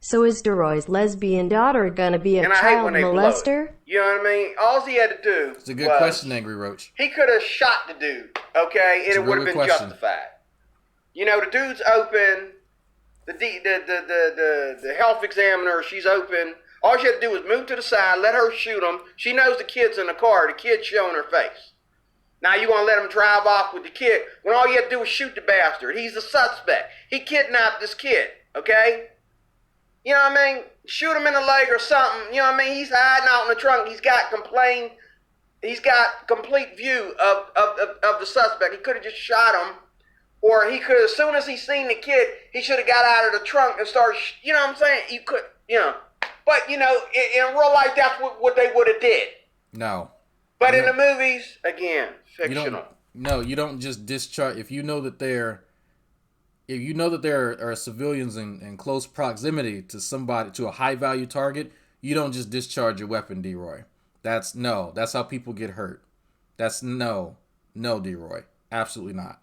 So is DeRoy's lesbian daughter gonna be a child molester? You know what I mean? All he had to do It's a good question, Angry Roach. He could have shot the dude, okay? And it would have been justified. The dude's open. The health examiner, she's open. All she had to do was move to the side, let her shoot him. She knows the kid's in the car. The kid's showing her face. Now you gonna let him drive off with the kid when all you have to do is shoot the bastard. He's the suspect. He kidnapped this kid, okay? You know what I mean? Shoot him in the leg or something. You know what I mean? He's hiding out in the trunk. He's got complete view of the suspect. He could have just shot him. Or he could, as soon as he seen the kid, he should have got out of the trunk and started, you know what I'm saying? You could, But, in real life, that's what they would have did. No. But in the movies, again, fictional. You don't just discharge. If you know that there are civilians in close proximity to somebody, to a high-value target, you don't just discharge your weapon, DeRoy. That's how people get hurt. No, DeRoy. Absolutely not.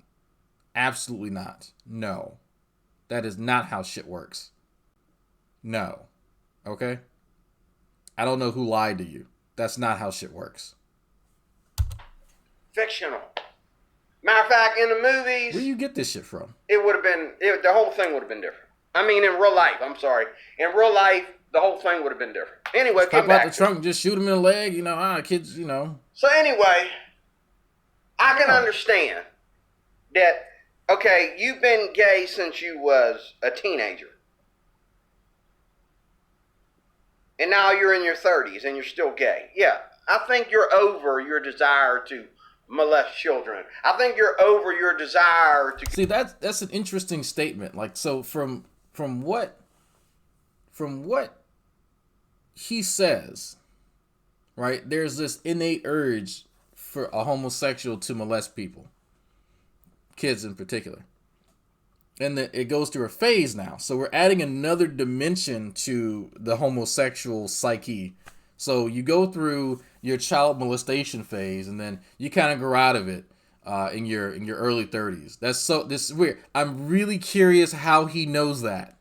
Absolutely not. No. That is not how shit works. No. Okay? I don't know who lied to you. That's not how shit works. Fictional. Matter of fact, in the movies... Where do you get this shit from? It would have been... the whole thing would have been different. I mean, in real life. I'm sorry. In real life, the whole thing would have been different. Anyway, pop out the trunk and just shoot him in the leg. Kids, So anyway, I can understand that... Okay, you've been gay since you was a teenager. And now you're in your 30s and you're still gay. Yeah, I think you're over your desire to molest children. I think you're over your desire to... See, that's an interesting statement. Like, so from what he says, right, there's this innate urge for a homosexual to molest people, kids in particular. And it goes through a phase now. So we're adding another dimension to the homosexual psyche. So you go through your child molestation phase, and then you kind of grow out of it in your early 30s. This is weird. I'm really curious how he knows that.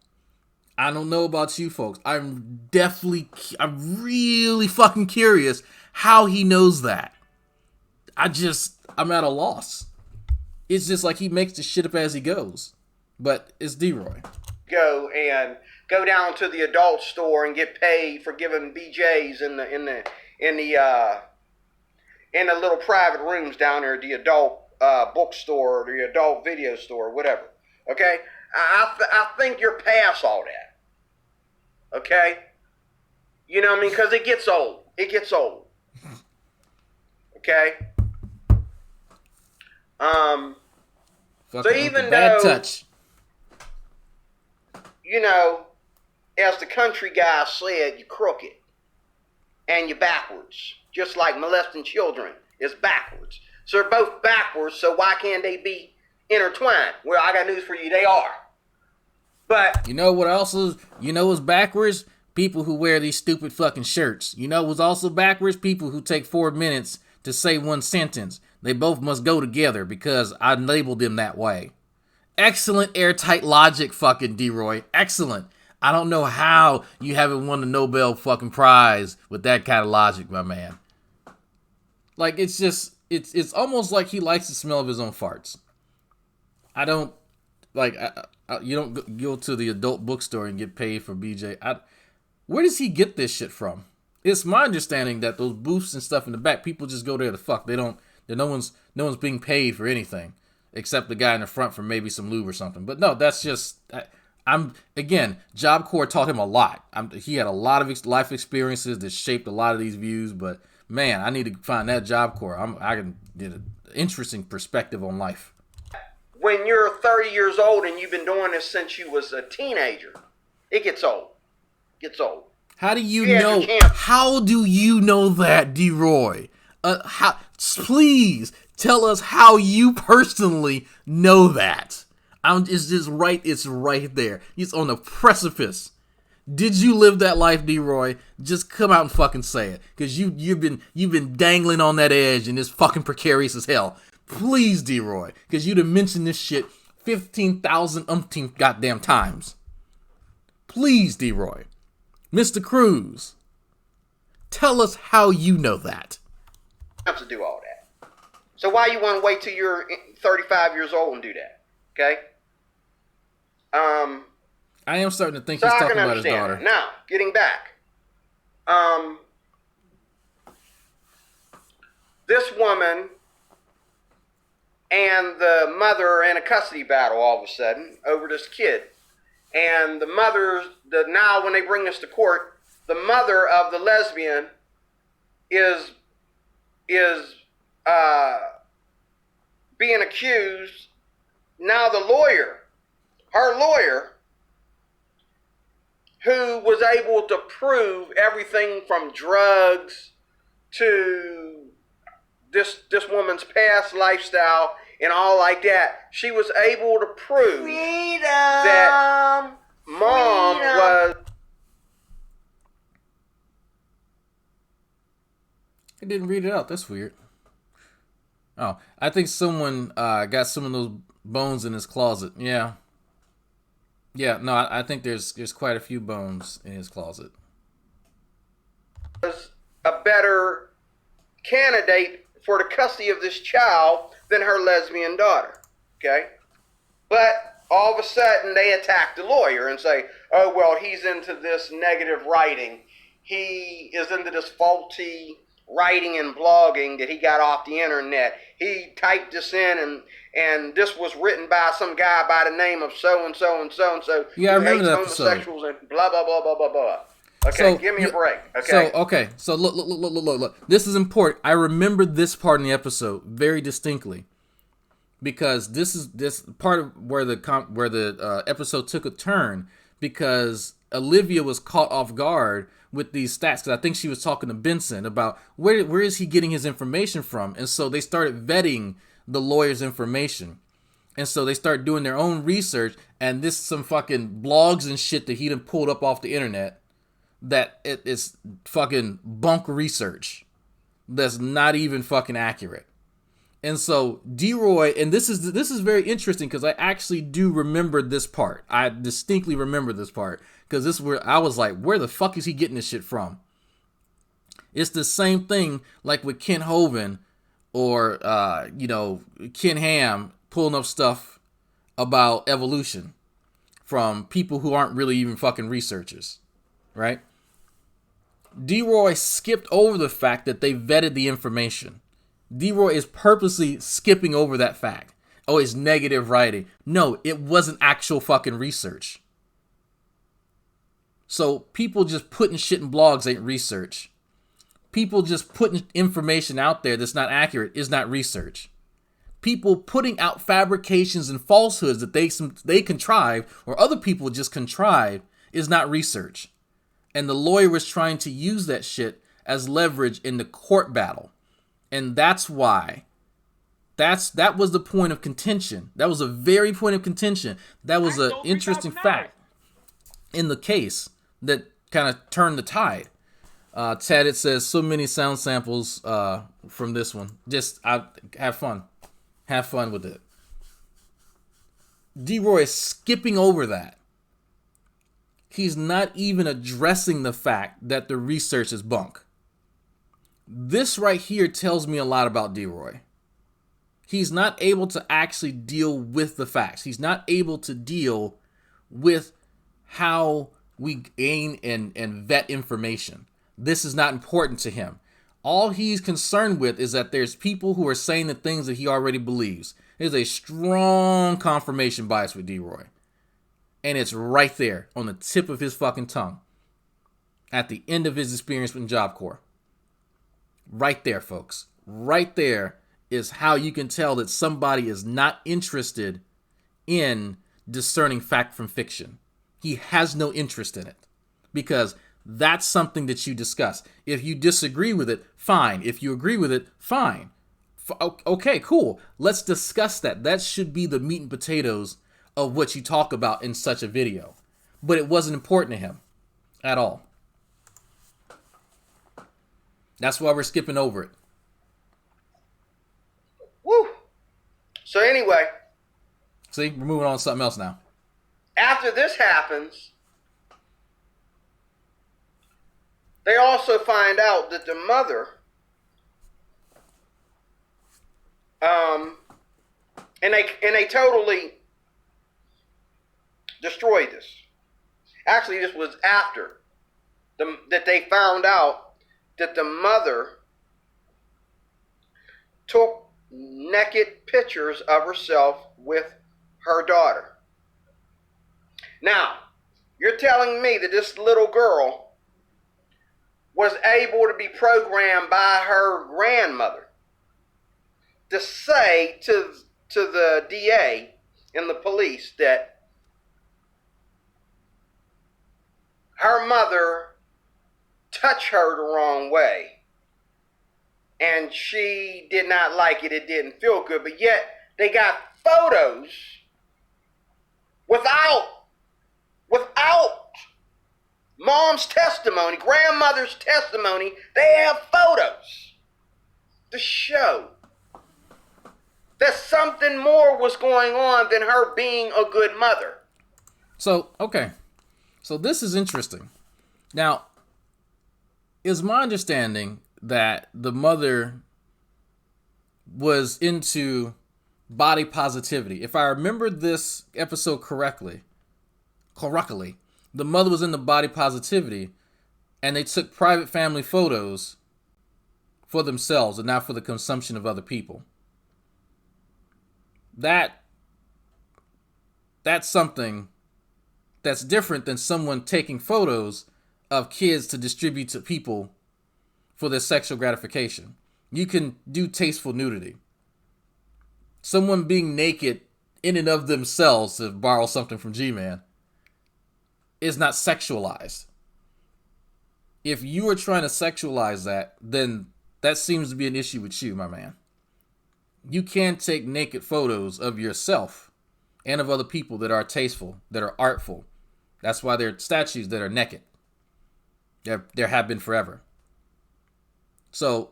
I don't know about you folks. I'm really fucking curious how he knows that. I'm at a loss. It's just like he makes the shit up as he goes. But it's D-Roy. Go down to the adult store and get paid for giving BJs in the little private rooms down there at the adult bookstore or the adult video store or whatever. Okay, I think you're past all that. Okay, you know what I mean? Because it gets old. It gets old. Okay. So even though touch. You know, as the country guy said, you're crooked and you're backwards. Just like molesting children is backwards. So they're both backwards, so why can't they be intertwined? Well, I got news for you, they are. But you know what else is, what's backwards? People who wear these stupid fucking shirts. You know what's also backwards? People who take 4 minutes to say one sentence. They both must go together because I labeled them that way. Excellent airtight logic, fucking D-Roy. Excellent. I don't know how you haven't won the Nobel fucking Prize with that kind of logic, my man. Like, it's just, it's almost like he likes the smell of his own farts. I don't, like, you don't go to the adult bookstore and get paid for BJ. Where does he get this shit from? It's my understanding that those booths and stuff in the back, people just go there to fuck. No one's being paid for anything. Except the guy in the front for maybe some lube or something. But no, that's just... Job Corps taught him a lot. He had a lot of life experiences that shaped a lot of these views. But, man, I need to find that Job Corps. I can get an interesting perspective on life. When you're 30 years old and you've been doing this since you was a teenager, it gets old. Gets old. How do you know? How do you know that, D-Roy? Please... tell us how you personally know that. It's right there. He's on the precipice. Did you live that life, D-Roy? Just come out and fucking say it. Because you've been dangling on that edge and it's fucking precarious as hell. Please, D-Roy. Because you'd have mentioned this shit 15,000 umpteenth goddamn times. Please, D-Roy. Mr. Cruz. Tell us how you know that. I have to do all that. So why you want to wait till you're 35 years old and do that? Okay? I am starting to think he's talking about his daughter. That. Now, getting back. This woman and the mother are in a custody battle all of a sudden over this kid. And now when they bring this to court, the mother of the lesbian is being accused. Now her lawyer, who was able to prove everything from drugs to this woman's past lifestyle and all like that, she was able to prove that mom was... I didn't read it out. That's weird. Oh, I think someone got some of those bones in his closet. Yeah. Yeah, no, I think there's quite a few bones in his closet. Was a better candidate for the custody of this child than her lesbian daughter. Okay? But all of a sudden they attack the lawyer and say, oh, well, he's into this negative writing. He is into this faulty writing and blogging that he got off the internet. He typed this in and this was written by some guy by the name of so and so and so and so. Yeah, I remember that homosexuals and blah blah blah blah blah blah. Okay, give me a break. Okay. So look. This is important. I remember this part in the episode very distinctly because this part of where the episode took a turn because Olivia was caught off guard with these stats because I think she was talking to Benson about where is he getting his information from, and so they started vetting the lawyer's information, and so they start doing their own research, and this some fucking blogs and shit that he done pulled up off the internet that it is fucking bunk research that's not even fucking accurate. And so D-Roy, and this is very interesting because I actually do remember this part. I distinctly remember this part because this is where I was like, where the fuck is he getting this shit from? It's the same thing like with Ken Hovind or Ken Ham pulling up stuff about evolution from people who aren't really even fucking researchers, right? D-Roy skipped over the fact that they vetted the information. D-Roy is purposely skipping over that fact. Oh, it's negative writing. No, it wasn't actual fucking research. So people just putting shit in blogs ain't research. People just putting information out there that's not accurate is not research. People putting out fabrications and falsehoods that they contrived or other people just contrived is not research. And the lawyer was trying to use that shit as leverage in the court battle. And that's why. That was the point of contention. That was a very point of contention. That was an interesting fact in the case that kind of turned the tide. Ted, it says so many sound samples from this one. Just have fun. Have fun with it. D-Roy is skipping over that. He's not even addressing the fact that the research is bunk. This right here tells me a lot about D-Roy. He's not able to actually deal with the facts. He's not able to deal with how we gain and vet information. This is not important to him. All he's concerned with is that there's people who are saying the things that he already believes. There's a strong confirmation bias with D-Roy. And it's right there on the tip of his fucking tongue. At the end of his experience with Job Corps. Right there, folks. Right there is how you can tell that somebody is not interested in discerning fact from fiction. He has no interest in it. Because that's something that you discuss. If you disagree with it, fine. If you agree with it, fine. Okay, cool. Let's discuss that. That should be the meat and potatoes of what you talk about in such a video. But it wasn't important to him at all. That's why we're skipping over it. Woo! So anyway. See, we're moving on to something else now. After this happens, they also find out that the mother, and they totally destroyed this. Actually, this was after that they found out that the mother took naked pictures of herself with her daughter. Now, you're telling me that this little girl was able to be programmed by her grandmother to say to the DA and the police that her mother touched her the wrong way and she did not like it. It didn't feel good, but yet they got photos without mom's testimony, grandmother's testimony. They have photos to show that something more was going on than her being a good mother. So, okay. So this is interesting. Now, it's my understanding that the mother was into body positivity. If I remember this episode correctly, the mother was into body positivity, and they took private family photos for themselves and not for the consumption of other people. That's something that's different than someone taking photos of kids to distribute to people for their sexual gratification. You can do tasteful nudity. Someone being naked in and of themselves, to borrow something from G-Man, is not sexualized. If you are trying to sexualize that, then that seems to be an issue with you, my man. You can take naked photos of yourself and of other people that are tasteful, that are artful. That's why there are statues that are naked. There have been forever. So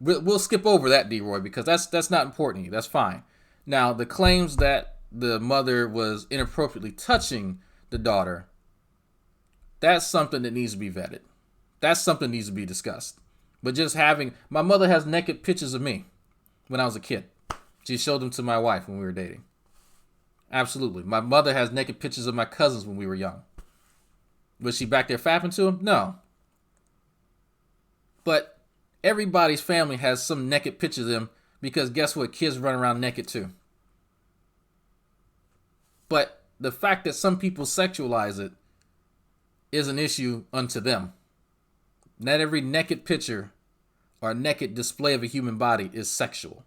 we'll skip over that, D-Roy, because that's not important to you. That's fine. Now, the claims that the mother was inappropriately touching the daughter, that's something that needs to be vetted. That's something that needs to be discussed. But just having, my mother has naked pictures of me when I was a kid. She showed them to my wife when we were dating. Absolutely. My mother has naked pictures of my cousins when we were young. Was she back there fapping to them? No. But everybody's family has some naked pictures of them, because guess what? Kids run around naked too. But the fact that some people sexualize it is an issue unto them. Not every naked picture or naked display of a human body is sexual.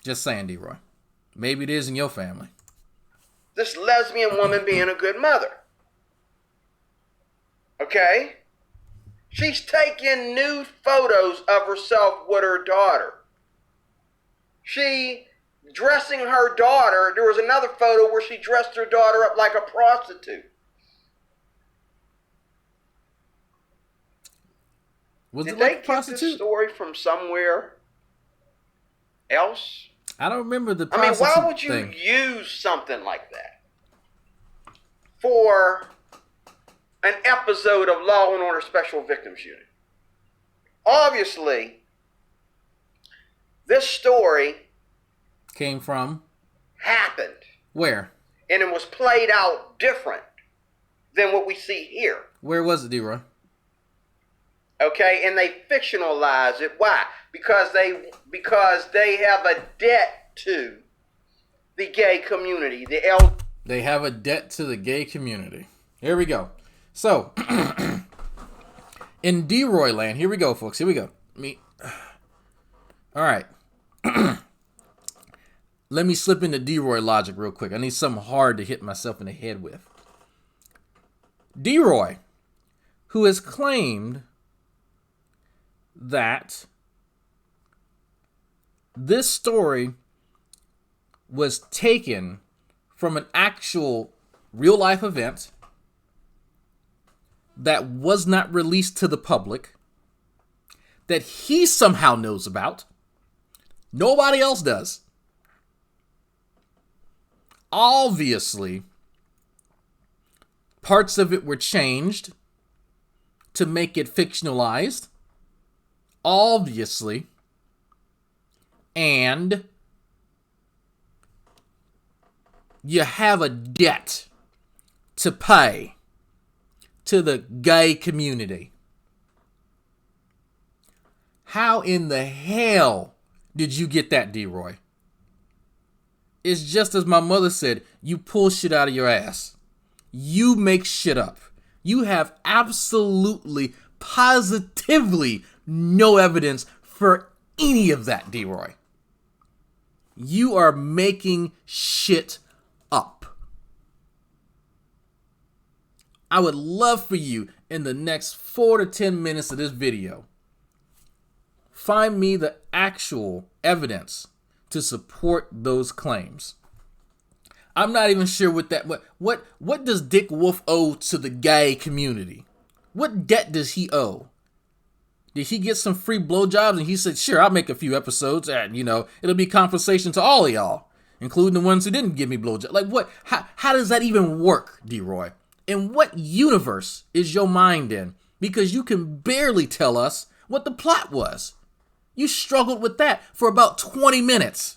Just saying, D-Roy. Maybe it is in your family. This lesbian woman being a good mother. Okay? She's taking nude photos of herself with her daughter. She dressing her daughter. There was another photo where she dressed her daughter up like a prostitute. Was Did it like they a prostitute? get this story from somewhere else? I don't remember the prostitute why would you thing. use something like that for an episode of Law and Order Special Victims Unit? Obviously, this story Came from? happened. Where? And it was played out different than what we see here. Where was it, D-Roy? Okay, and they fictionalize it. Why? Because they have a debt to the gay community. They have a debt to the gay community. Here we go. So, in D-Roy land, here we go, folks. Here we go. All right. Let me slip into D-Roy logic real quick. I need something hard to hit myself in the head with. D-Roy, who has claimed that this story was taken from an actual real-life event that was not released to the public, that he somehow knows about. Nobody else does. Obviously, parts of it were changed to make it fictionalized. Obviously. And you have a debt to pay to the gay community. How in the hell did you get that, D-Roy? It's just as my mother said, you pull shit out of your ass. You make shit up. You have absolutely, positively no evidence for any of that, D-Roy. You are making shit up. I would love for you, in the next 4 to 10 minutes of this video, find me the actual evidence to support those claims. I'm not even sure what does Dick Wolf owe to the gay community? What debt does he owe? Did he get some free blowjobs and he said, sure, I'll make a few episodes and, it'll be compensation to all of y'all, including the ones who didn't give me blowjobs? Like what? How does that even work, D-Roy? In what universe is your mind in? Because you can barely tell us what the plot was. You struggled with that for about 20 minutes.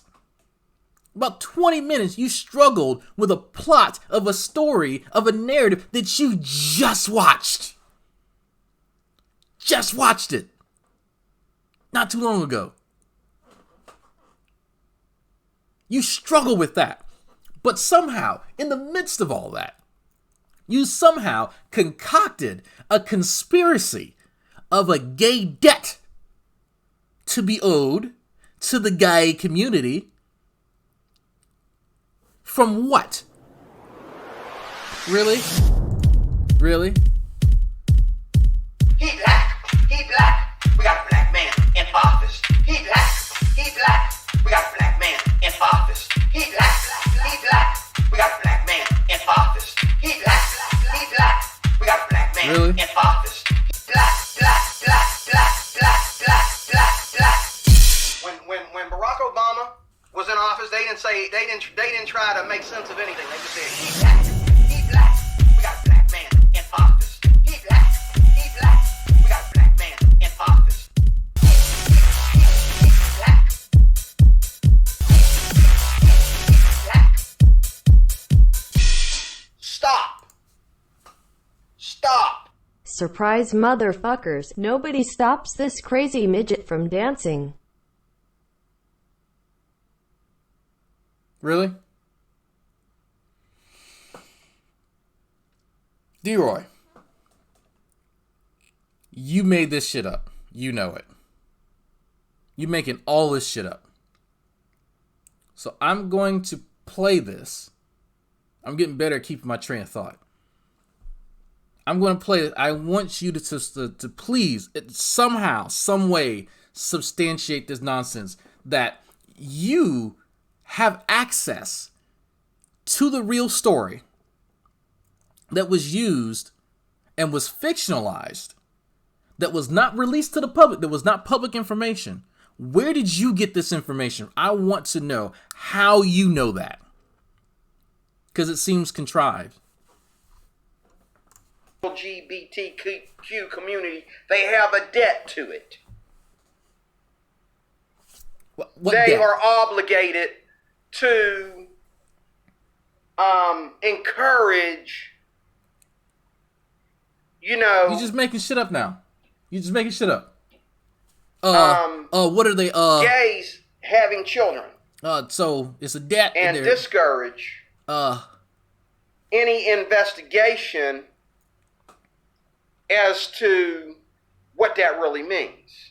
About 20 minutes, you struggled with a plot of a story, of a narrative that you just watched. Just watched it. Not too long ago. You struggle with that. But somehow, in the midst of all that, You somehow concocted a conspiracy of a gay debt to be owed to the gay community. From what? Really? Really? He black. He black. We got a black man in office. He black. He black. We got a black man in office. He black. He black. We got a black man in office. He black. He black. We got a black man Really? in office. Black, black, black, black, black, black, black, black. When Barack Obama was in office, they didn't try to make sense of anything. They just said he black. He black. We got a black man in office. He black. He black. We got a black man in office. He black. Black. Stop. Stop. Surprise motherfuckers. Nobody stops this crazy midget from dancing. Really? D-Roy, you made this shit up. You know it. You making all this shit up. So I'm going to play this. I'm getting better at keeping my train of thought. I'm going to play it. I want you to please, somehow, some way, substantiate this nonsense that you have access to the real story that was used and was fictionalized, that was not released to the public, that was not public information. Where did you get this information? I want to know how you know that, because it seems contrived. LGBTQ community, they have a debt to it. What they debt? are obligated to encourage, You're just making shit up now. You're just making shit up. What are they? Gays having children. So it's a debt. And discourage any investigation as to what that really means.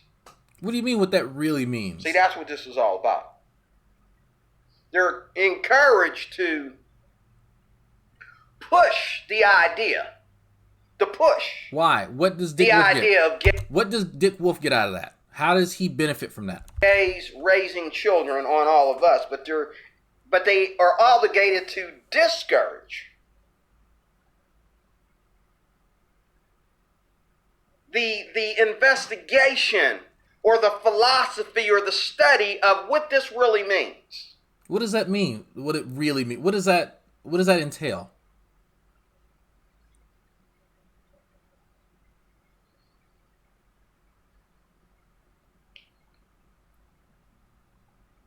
What do you mean what that really means? See, that's what this is all about. They're encouraged to push the idea. The push. Why? What does Dick Wolf get? What does Dick Wolf get out of that? How does he benefit from that? Gays raising children on all of us, but they are obligated to discourage the investigation or the philosophy or the study of what this really means. What does that mean? What it really mean? What does that entail?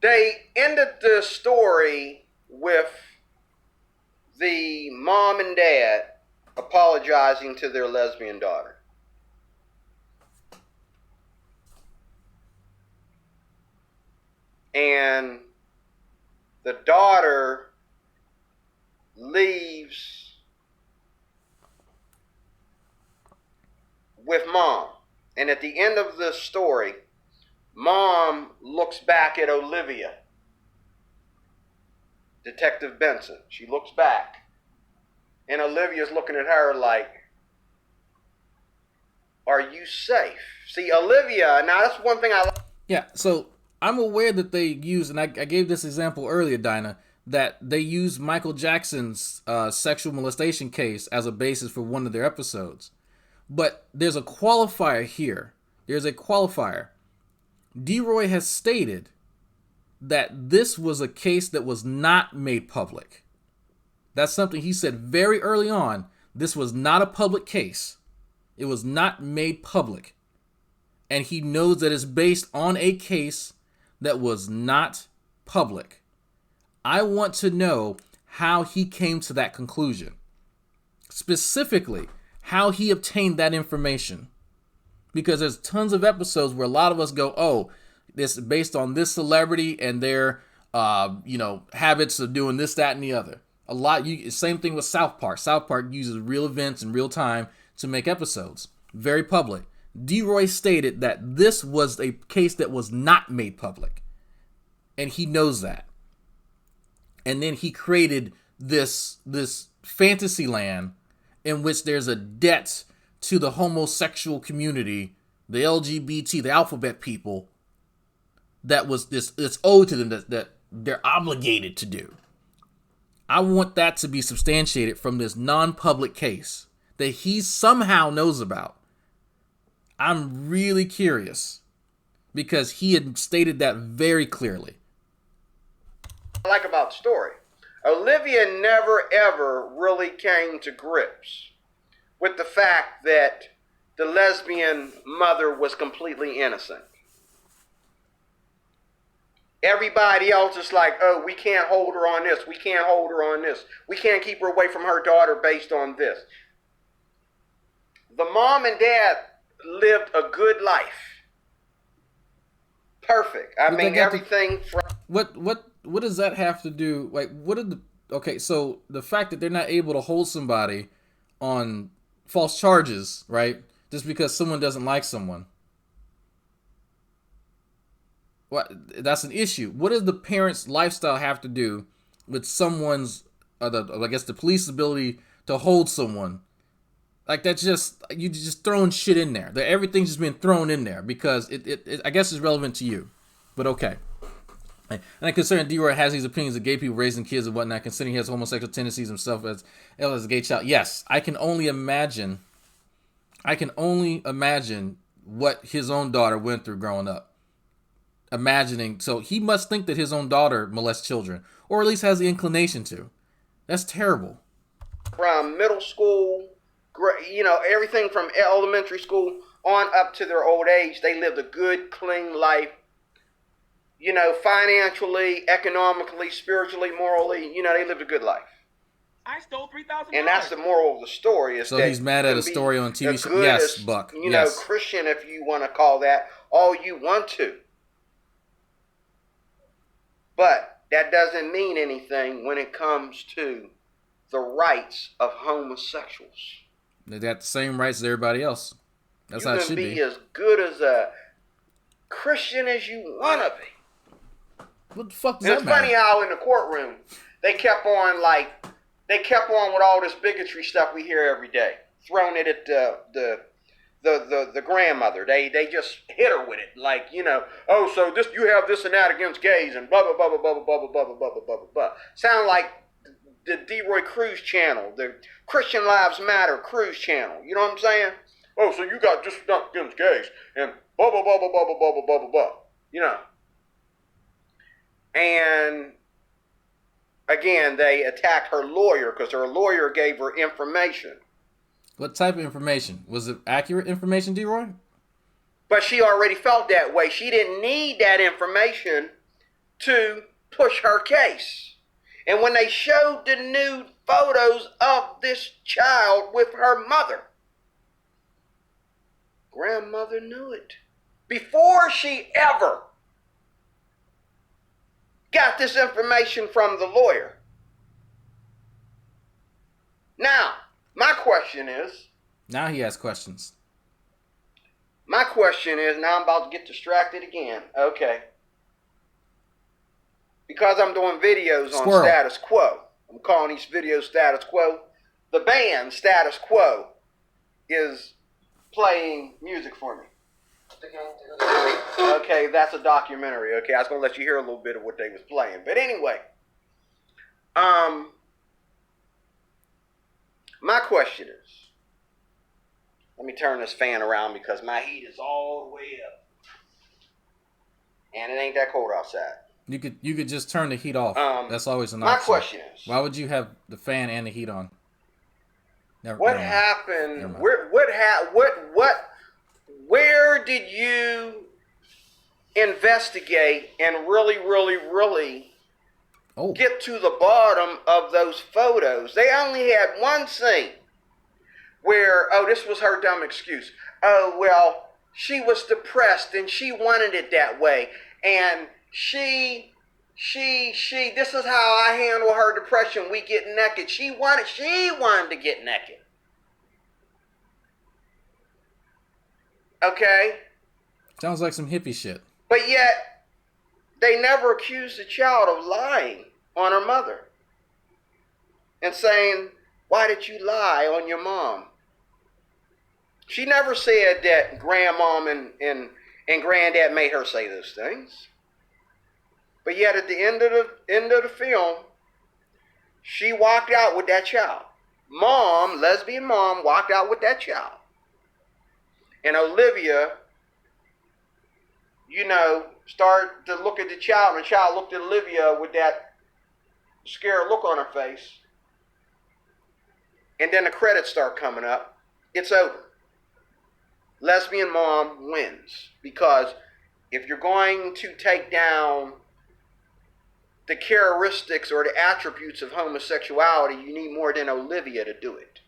They ended the story with the mom and dad apologizing to their lesbian daughter. And the daughter leaves with mom. And at the end of the story, mom looks back at Olivia, Detective Benson. She looks back, and Olivia's looking at her like, are you safe? See, Olivia, now that's one thing I like. Yeah, so I'm aware that they use, and I gave this example earlier, Dinah, that they use Michael Jackson's sexual molestation case as a basis for one of their episodes. But there's a qualifier here. There's a qualifier. D-Roy has stated that this was a case that was not made public. That's something he said very early on. This was not a public case. It was not made public. And he knows that it's based on a case that was not public. I want to know how he came to that conclusion. Specifically, how he obtained that information. Because there's tons of episodes where a lot of us go, oh, this is based on this celebrity and their, habits of doing this, that, and the other. Same thing with South Park. South Park uses real events in real time to make episodes. Very public. D-Roy stated that this was a case that was not made public. And he knows that. And then he created this fantasy land in which there's a debt to the homosexual community, the LGBT, the alphabet people, it's owed to them that they're obligated to do. I want that to be substantiated from this non-public case that he somehow knows about. I'm really curious because he had stated that very clearly. I like about the story, Olivia never ever really came to grips with the fact that the lesbian mother was completely innocent. Everybody else is like, oh, we can't hold her on this. We can't hold her on this. We can't keep her away from her daughter based on this. The mom and dad lived a good life. Perfect. I mean, everything from... What does that have to do? Like, okay, so the fact that they're not able to hold somebody on false charges, right? Just because someone doesn't like someone. What? That's an issue. What does the parents' lifestyle have to do with someone's, the police ability to hold someone? Like, that's you just throwing shit in there. Everything's just been thrown in there because it I guess is relevant to you. But okay. And concerning D-Roy has these opinions of gay people raising kids and whatnot, considering he has homosexual tendencies himself as a gay child. Yes, I can only imagine what his own daughter went through growing up. So he must think that his own daughter molests children, or at least has the inclination to. That's terrible. From middle school, everything from elementary school on up to their old age, they lived a good, clean life. Financially, economically, spiritually, morally, they lived a good life. I stole $3,000. And that's the moral of the story. So he's mad at a story on TV show. Yes, Buck. Christian, if you want to call that, all you want to. But that doesn't mean anything when it comes to the rights of homosexuals. They got the same rights as everybody else. That's how it should be. You can be as good as a Christian as you want to be. What the fuck does that matter? It's funny how in the courtroom they kept on with all this bigotry stuff we hear every day, throwing it at the grandmother. They just hit her with it, oh, so this you have this and that against gays and blah blah blah blah blah blah blah blah blah blah blah blah. Sound like the D-Roy Cruise channel, the Christian Lives Matter Cruise channel. You know what I'm saying? Oh, so you got just stuff against gays and blah blah blah blah blah blah blah blah blah blah. And again, they attacked her lawyer because her lawyer gave her information. What type of information? Was it accurate information, D-Roy? But she already felt that way. She didn't need that information to push her case. And when they showed the nude photos of this child with her mother, grandmother knew it. Before she ever got this information from the lawyer. Now, my question is... Now he has questions. My question is, now I'm about to get distracted again. Okay. Because I'm doing videos on Status Quo. I'm calling these videos Status Quo. The band Status Quo is playing music for me. Okay, that's a documentary. Okay, I was going to let you hear a little bit of what they was playing. But anyway, my question is, let me turn this fan around because my heat is all the way up. And it ain't that cold outside. You could just turn the heat off. That's always an option. My question is, why would you have the fan and the heat on? What happened? Where did you investigate and really get to the bottom of those photos? They only had one scene where, this was her dumb excuse. Oh, well, she was depressed and she wanted it that way. And she this is how I handle her depression. We get naked. She wanted to get naked. Okay? Sounds like some hippie shit. But yet, they never accused the child of lying on her mother. And saying, why did you lie on your mom? She never said that grandmom and granddad made her say those things. But yet at the end of the film, she walked out with that child. Mom, lesbian mom, walked out with that child. And Olivia, started to look at the child, and the child looked at Olivia with that scared look on her face. And then the credits start coming up. It's over. Lesbian mom wins. Because if you're going to take down the characteristics or the attributes of homosexuality, you need more than Olivia to do it.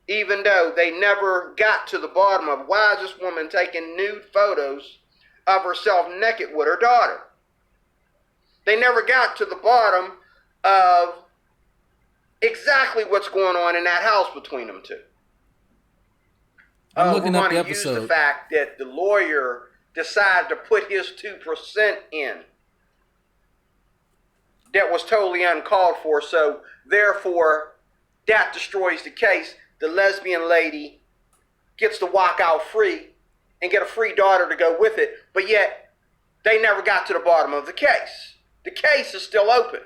Even though they never got to the bottom of why is this woman taking nude photos of herself naked with her daughter. They never got to the bottom of exactly what's going on in that house between them two. I'm looking we're up the going to use episode. the fact that the lawyer decided to put his 2% in. That was totally uncalled for, so therefore that destroys the case. The lesbian lady gets to walk out free and get a free daughter to go with it, but yet they never got to the bottom of the case. The case is still open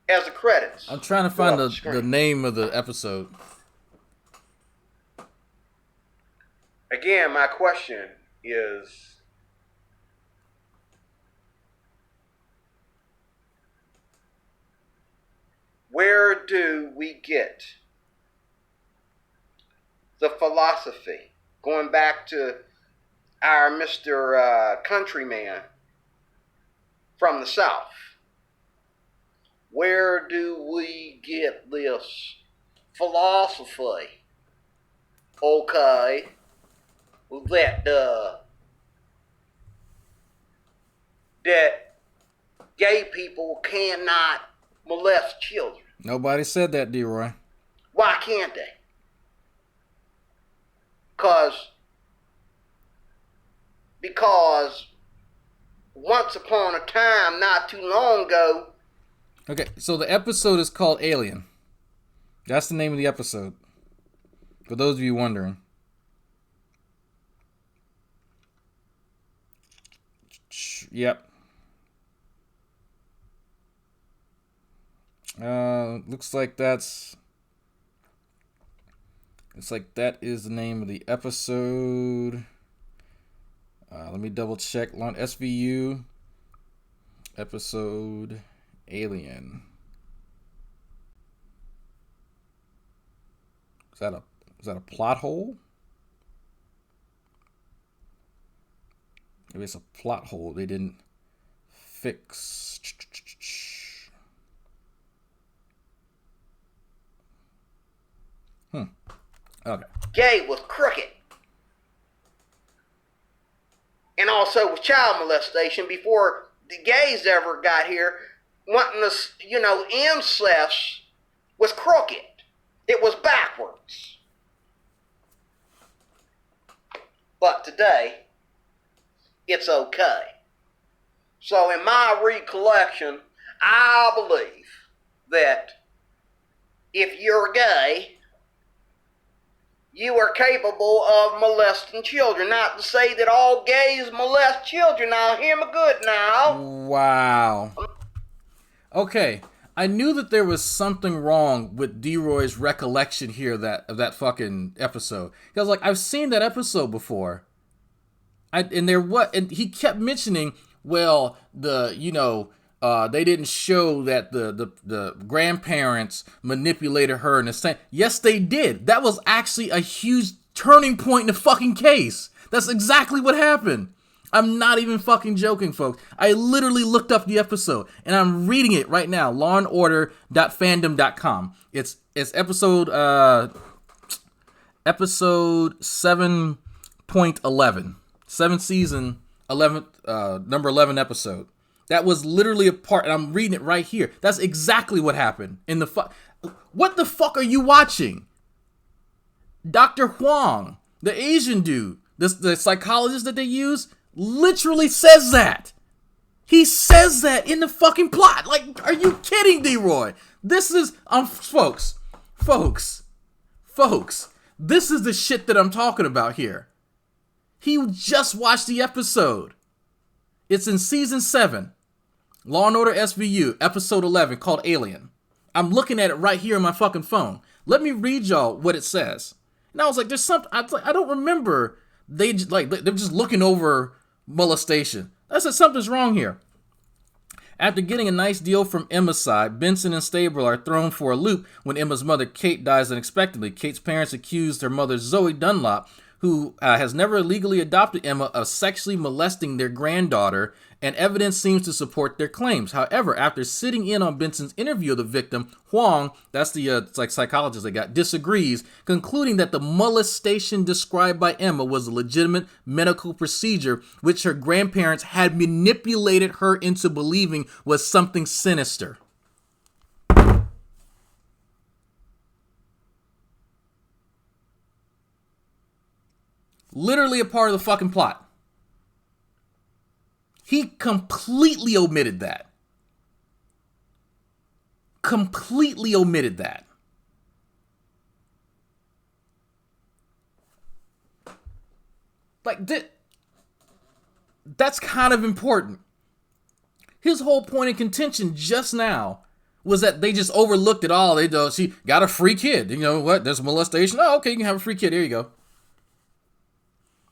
as the credits. I'm trying to find the name of the episode. Again, my question is, where do we get the philosophy, going back to our Mr. Countryman from the South? Where do we get this philosophy? Okay, that gay people cannot molest children. Nobody said that, D-Roy. Why can't they? Because once upon a time, not too long ago. Okay, so the episode is called Alien. That's the name of the episode. For those of you wondering. Yep. Looks like that's... It's like that is the name of the episode. Let me double check. SVU episode Alien. Is that a plot hole? Maybe it's a plot hole they didn't fix. Okay. Gay was crooked. And also with child molestation, before the gays ever got here, wanting us, incest was crooked. It was backwards. But today, it's okay. So in my recollection, I believe that if you're gay, you are capable of molesting children. Not to say that all gays molest children. Now, hear me good now. Wow. Okay, I knew that there was something wrong with D-Roy's recollection here of that fucking episode. Because, I've seen that episode before. And he kept mentioning, well, they didn't show that the grandparents manipulated her in the same. Yes, they did. That was actually a huge turning point in the fucking case. That's exactly what happened. I'm not even fucking joking, folks. I literally looked up the episode, and I'm reading it right now. lawandorder.fandom.com. It's episode 7.11. 7th season, 11th number 11 episode. That was literally a part, and I'm reading it right here. That's exactly what happened in the What the fuck are you watching? Dr. Huang, the Asian dude, the psychologist that they use, literally says that. He says that in the fucking plot. Like, are you kidding, D-Roy? This is, folks, this is the shit that I'm talking about here. He just watched the episode. It's in season 7, Law & Order SVU, episode 11, called Alien. I'm looking at it right here on my fucking phone. Let me read y'all what it says. And I was like, there's something, I don't remember. They're just looking over molestation. I said, something's wrong here. After getting a nice deal from Emma's side, Benson and Stabler are thrown for a loop when Emma's mother, Kate, dies unexpectedly. Kate's parents accused her mother, Zoe Dunlop, who has never legally adopted Emma, of sexually molesting their granddaughter, and evidence seems to support their claims. However, after sitting in on Benson's interview of the victim, Huang, that's the psychologist they got, disagrees, concluding that the molestation described by Emma was a legitimate medical procedure which her grandparents had manipulated her into believing was something sinister. Literally a part of the fucking plot. He completely omitted that. Completely omitted that. Like, that's kind of important. His whole point of contention just now was that they just overlooked it all. She got a free kid. You know what? There's molestation. Oh, okay, you can have a free kid. Here you go.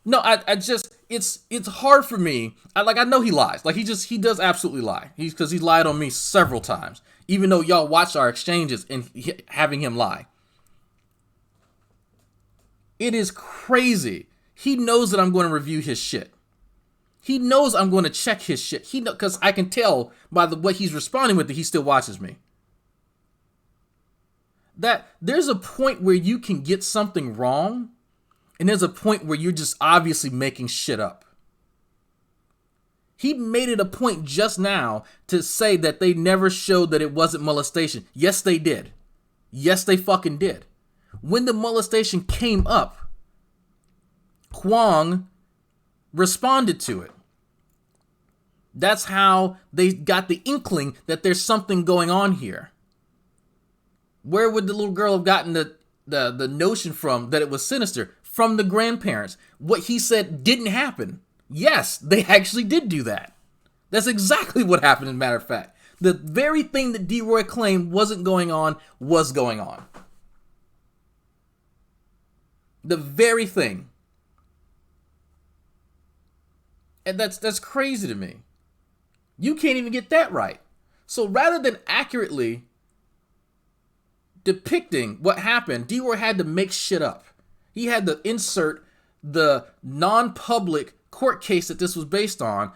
No, I just, it's hard for me. I know he lies. Like, he does absolutely lie. Because he lied on me several times. Even though y'all watch our exchanges and having him lie. It is crazy. He knows that I'm going to review his shit. He knows I'm going to check his shit. Because I can tell by the way he's responding with it, he still watches me. That there's a point where you can get something wrong. And there's a point where you're just obviously making shit up. He made it a point just now to say that they never showed that it wasn't molestation. Yes, they did. Yes, they fucking did. When the molestation came up, Huang responded to it. That's how they got the inkling that there's something going on here. Where would the little girl have gotten the notion from that it was sinister? From the grandparents. What he said didn't happen. Yes, they actually did do that. That's exactly what happened, as a matter of fact. The very thing that D-Roy claimed wasn't going on was going on. The very thing. And that's crazy to me. You can't even get that right. So rather than accurately depicting what happened, D-Roy had to make shit up. He had to insert the non-public court case that this was based on,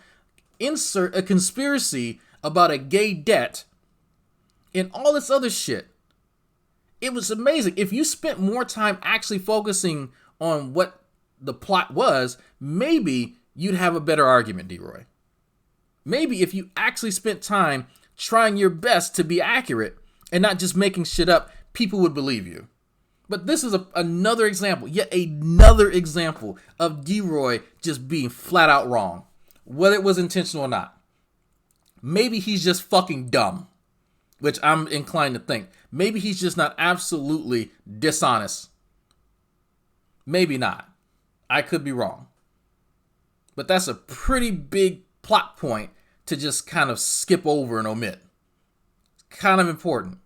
insert a conspiracy about a gay debt, and all this other shit. It was amazing. If you spent more time actually focusing on what the plot was, maybe you'd have a better argument, D-Roy. Maybe if you actually spent time trying your best to be accurate and not just making shit up, people would believe you. But this is another example, yet another example of D-Roy just being flat out wrong, whether it was intentional or not. Maybe he's just fucking dumb, which I'm inclined to think. Maybe he's just not absolutely dishonest. Maybe not. I could be wrong. But that's a pretty big plot point to just kind of skip over and omit. Kind of important.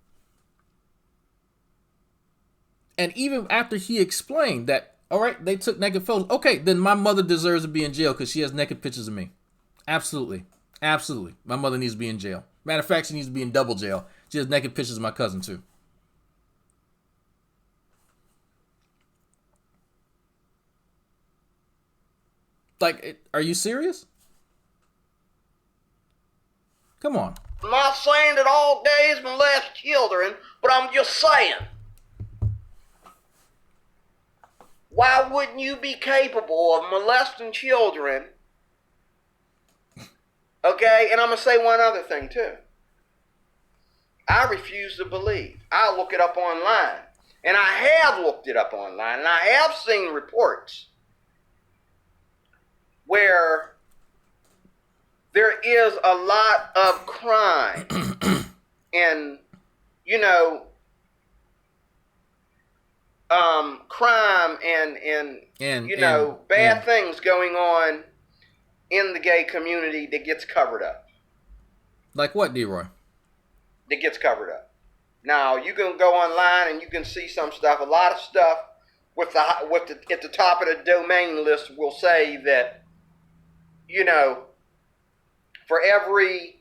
And even after he explained that, all right, they took naked photos. Okay, then my mother deserves to be in jail because she has naked pictures of me. Absolutely. Absolutely. My mother needs to be in jail. Matter of fact, she needs to be in double jail. She has naked pictures of my cousin, too. Like, are you serious? Come on. I'm not saying that all gays molest children, but I'm just saying. Why wouldn't you be capable of molesting children Okay, and I'm going to say one other thing too. I refuse to believe. I'll look it up online. And I have looked it up online. And I have seen reports where there is a lot of crime and, you know, crime and you know, bad things going on in the gay community that gets covered up. Like what, D-Roy? That gets covered up. Now, you can go online and you can see some stuff. A lot of stuff at the top of the domain list will say that, you know, for every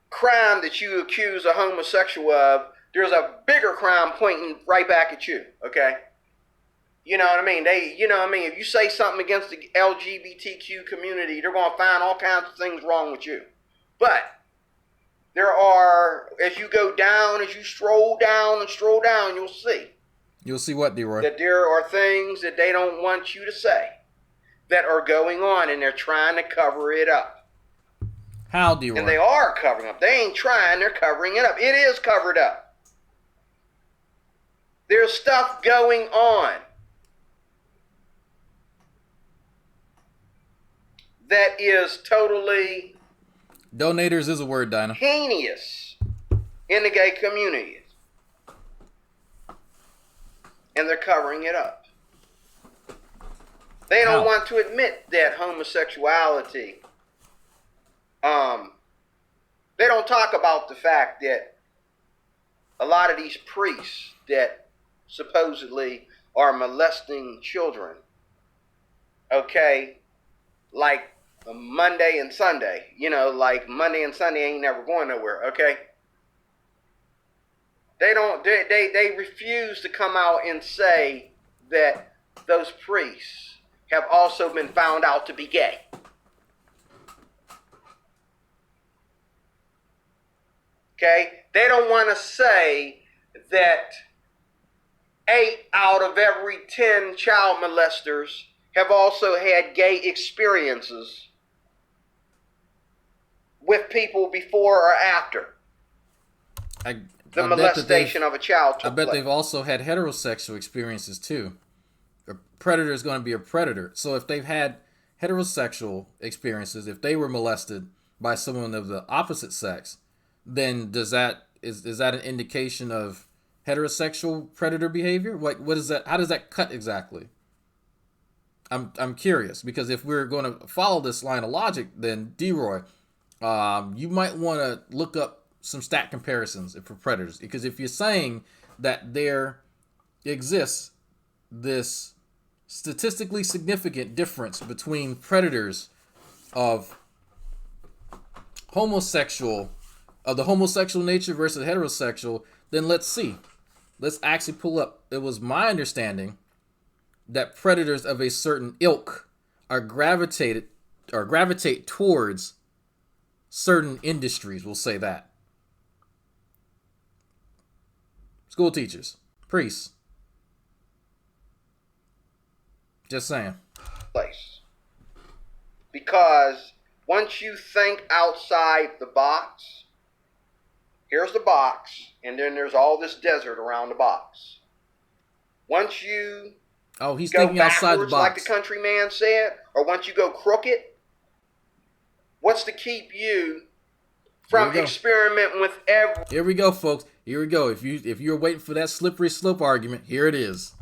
crime that you accuse a homosexual of, there's a bigger crime pointing right back at you, okay? You know what I mean? If you say something against the LGBTQ community, they're going to find all kinds of things wrong with you. But there are, as you go down, as you stroll down, you'll see. You'll see what, D-Roy? That there are things that they don't want you to say that are going on, and they're trying to cover it up. How, D-Roy? And they are covering up. They ain't trying, they're covering it up. It is covered up. There's stuff going on that is totally... Donators is a word, Dinah. Heinous in the gay community. And they're covering it up. They don't want to admit that homosexuality. They don't talk about the fact that a lot of these priests that supposedly are molesting children, okay, like Monday and Sunday, you know, like Monday and Sunday ain't never going nowhere, okay? They refuse to come out and say that those priests have also been found out to be gay. Okay? They don't want to say that 8 out of every 10 child molesters have also had gay experiences with people before or after the molestation of a child took place. I bet they've also had heterosexual experiences too. A predator is going to be a predator. So if they've had heterosexual experiences, if they were molested by someone of the opposite sex, then is that an indication of heterosexual predator behavior? What is that? How does that cut exactly? I'm curious, because if we're going to follow this line of logic, then D-Roy, you might want to look up some stat comparisons for predators, because if you're saying that there exists this statistically significant difference between predators of the homosexual nature versus heterosexual, then let's see. Let's actually pull up. It was my understanding that predators of a certain ilk gravitate towards certain industries. We'll say that. School teachers, priests. Just saying. Place. Because once you think outside the box, here's the box, and then there's all this desert around the box. Once you he's go thinking backwards, outside the box, like the countryman said, or once you go crooked, what's to keep you from experimenting with everything? Here we go, folks. Here we go. If you're waiting for that slippery slope argument, here it is.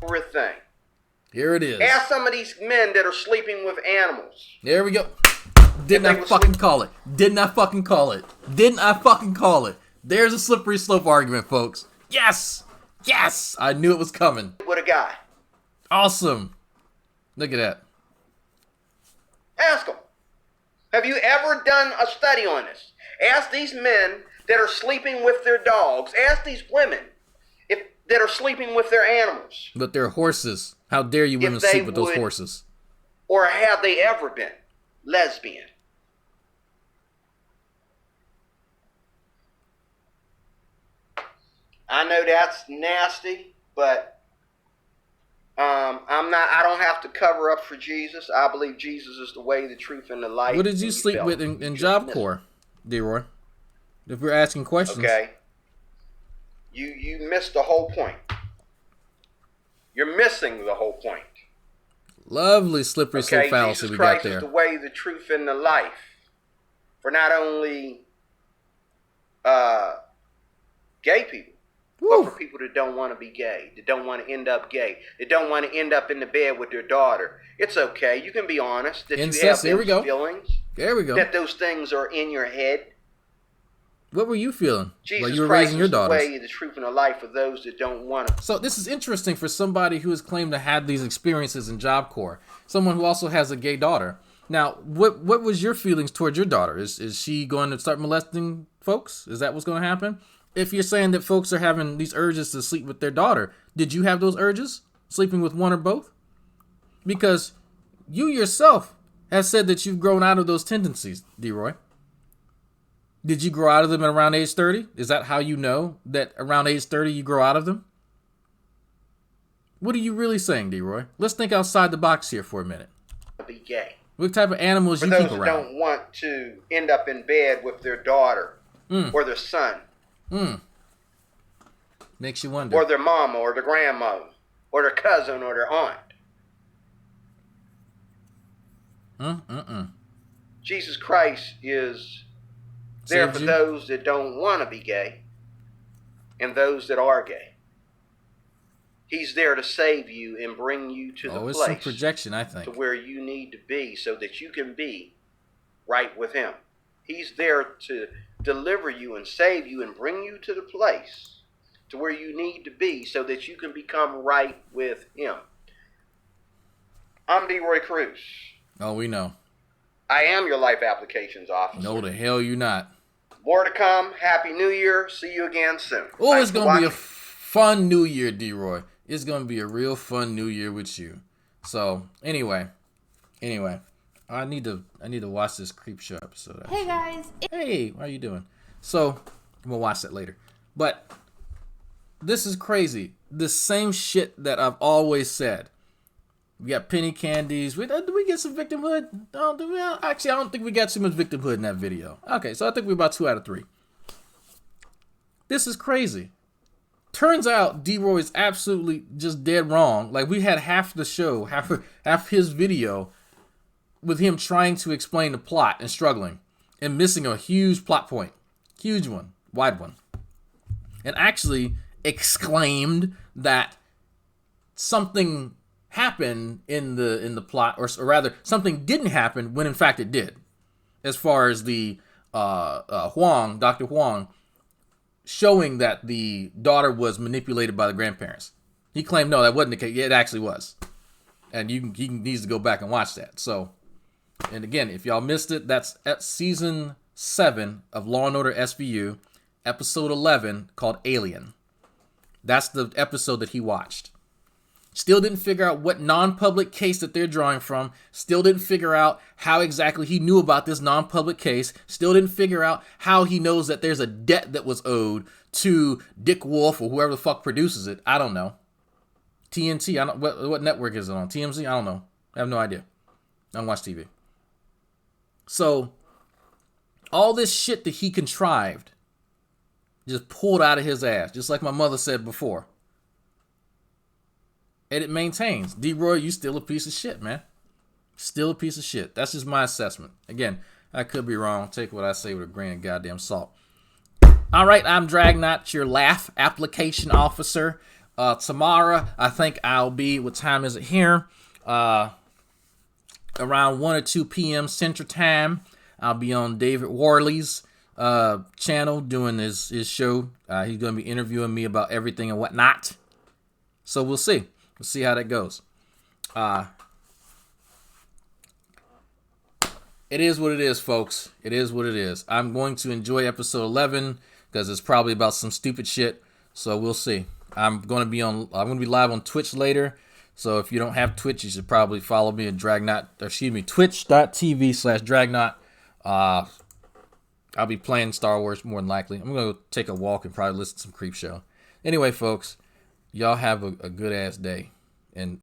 Here it is. Ask some of these men that are sleeping with animals. There we go. Didn't I fucking call it? Didn't I fucking call it? Didn't I fucking call it? There's a slippery slope argument, folks. Yes! Yes! I knew it was coming. With a guy. Awesome. Look at that. Ask them. Have you ever done a study on this? Ask these men that are sleeping with their dogs. Ask these women that are sleeping with their animals. But they're horses. How dare you women sleep with those horses? Or have they ever been lesbian? I know that's nasty, but I don't have to cover up for Jesus. I believe Jesus is the way, the truth, and the life. What did you sleep with in Job Corps? D-Roy. If we're asking questions. Okay. You missed the whole point. You're missing the whole point. Lovely slippery slope fallacy Jesus we Christ got there. is the way, the truth, and the life for not only gay people, Woo. but for people that don't want to be gay, that don't want to end up gay, that don't want to end up in the bed with their daughter. It's okay. You can be honest that Incest, you have there we go. those feelings. There we go. That those things are in your head. What were you feeling Jesus while you were Christ raising your is the daughters? way, the truth, and the life for those that don't want to. So this is interesting for somebody who has claimed to have these experiences in Job Corps. Someone who also has a gay daughter. Now, what was your feelings towards your daughter? Is she going to start molesting folks? Is that what's going to happen? If you're saying that folks are having these urges to sleep with their daughter, did you have those urges? Sleeping with one or both? Because you yourself have said that you've grown out of those tendencies, D-Roy. Did you grow out of them at around age 30? Is that how you know that around age 30 you grow out of them? What are you really saying, D-Roy? Let's think outside the box here for a minute. Be gay. What type of animals For you those keep that around? don't want to end up in bed with their daughter or their son Makes you wonder. or their mama or their grandmother or their cousin or their aunt. Jesus Christ is there Saved for you? those that don't want to be gay and those that are gay. He's there to save you and bring you to the It's some place projection, I think. to where you need to be so that you can be right with him. He's there to deliver you and save you and bring you to the place to where you need to be so that you can become right with him. I'm D-Roy Cruz. Oh, we know. I am your life applications officer. No, the hell you not. More to come. Happy New Year. See you again soon. Oh, Thanks it's for going to be a watching. fun New Year, D-Roy. It's going to be a real fun New Year with you. So, anyway. I need to watch this Creep Show episode. Hey guys, Hey, how you doing? So, we'll watch that later. But this is crazy. The same shit that I've always said. We got penny candies. Do we get some victimhood? No, do we? Actually, I don't think we got too much victimhood in that video. Okay, so I think we're about 2 out of 3. This is crazy. Turns out D-Roy is absolutely just dead wrong. Like, we had half the show, half his video with him trying to explain the plot and struggling and missing a huge plot point. Huge one. Wide one. And actually exclaimed that something happened in the plot, or rather, something didn't happen when in fact it did. As far as the Dr. Huang, showing that the daughter was manipulated by the grandparents. He claimed no, that wasn't the case. Yeah, it actually was. And he needs to go back and watch that. So, and again, if y'all missed it, that's at season 7 of Law and Order SVU, episode 11, called Alien. That's the episode that he watched. Still didn't figure out what non-public case that they're drawing from. Still didn't figure out how exactly he knew about this non-public case. Still didn't figure out how he knows that there's a debt that was owed to Dick Wolf or whoever the fuck produces it. I don't know. TNT. I don't. What network is it on? TMZ? I don't know. I have no idea. I don't watch TV. So, all this shit that he contrived just pulled out of his ass, just like my mother said before. And it maintains. D-Roy, you still a piece of shit, man. Still a piece of shit. That's just my assessment. Again, I could be wrong. Take what I say with a grain of goddamn salt. All right, I'm Dragnot, your laugh application officer. Tomorrow, I think I'll be, what time is it here? Around 1 or 2 p.m. Central Time. I'll be on David Worley's channel doing his show. He's going to be interviewing me about everything and whatnot. So we'll see. We'll see how that goes. It is what it is, folks. It is what it is. I'm going to enjoy episode 11 because it's probably about some stupid shit. So we'll see. I'm going to be live on Twitch later. So if you don't have Twitch, you should probably follow me at twitch.tv/Dragnot. I'll be playing Star Wars more than likely. I'm going to take a walk and probably listen to some Creep Show. Anyway, folks, y'all have a good ass day. And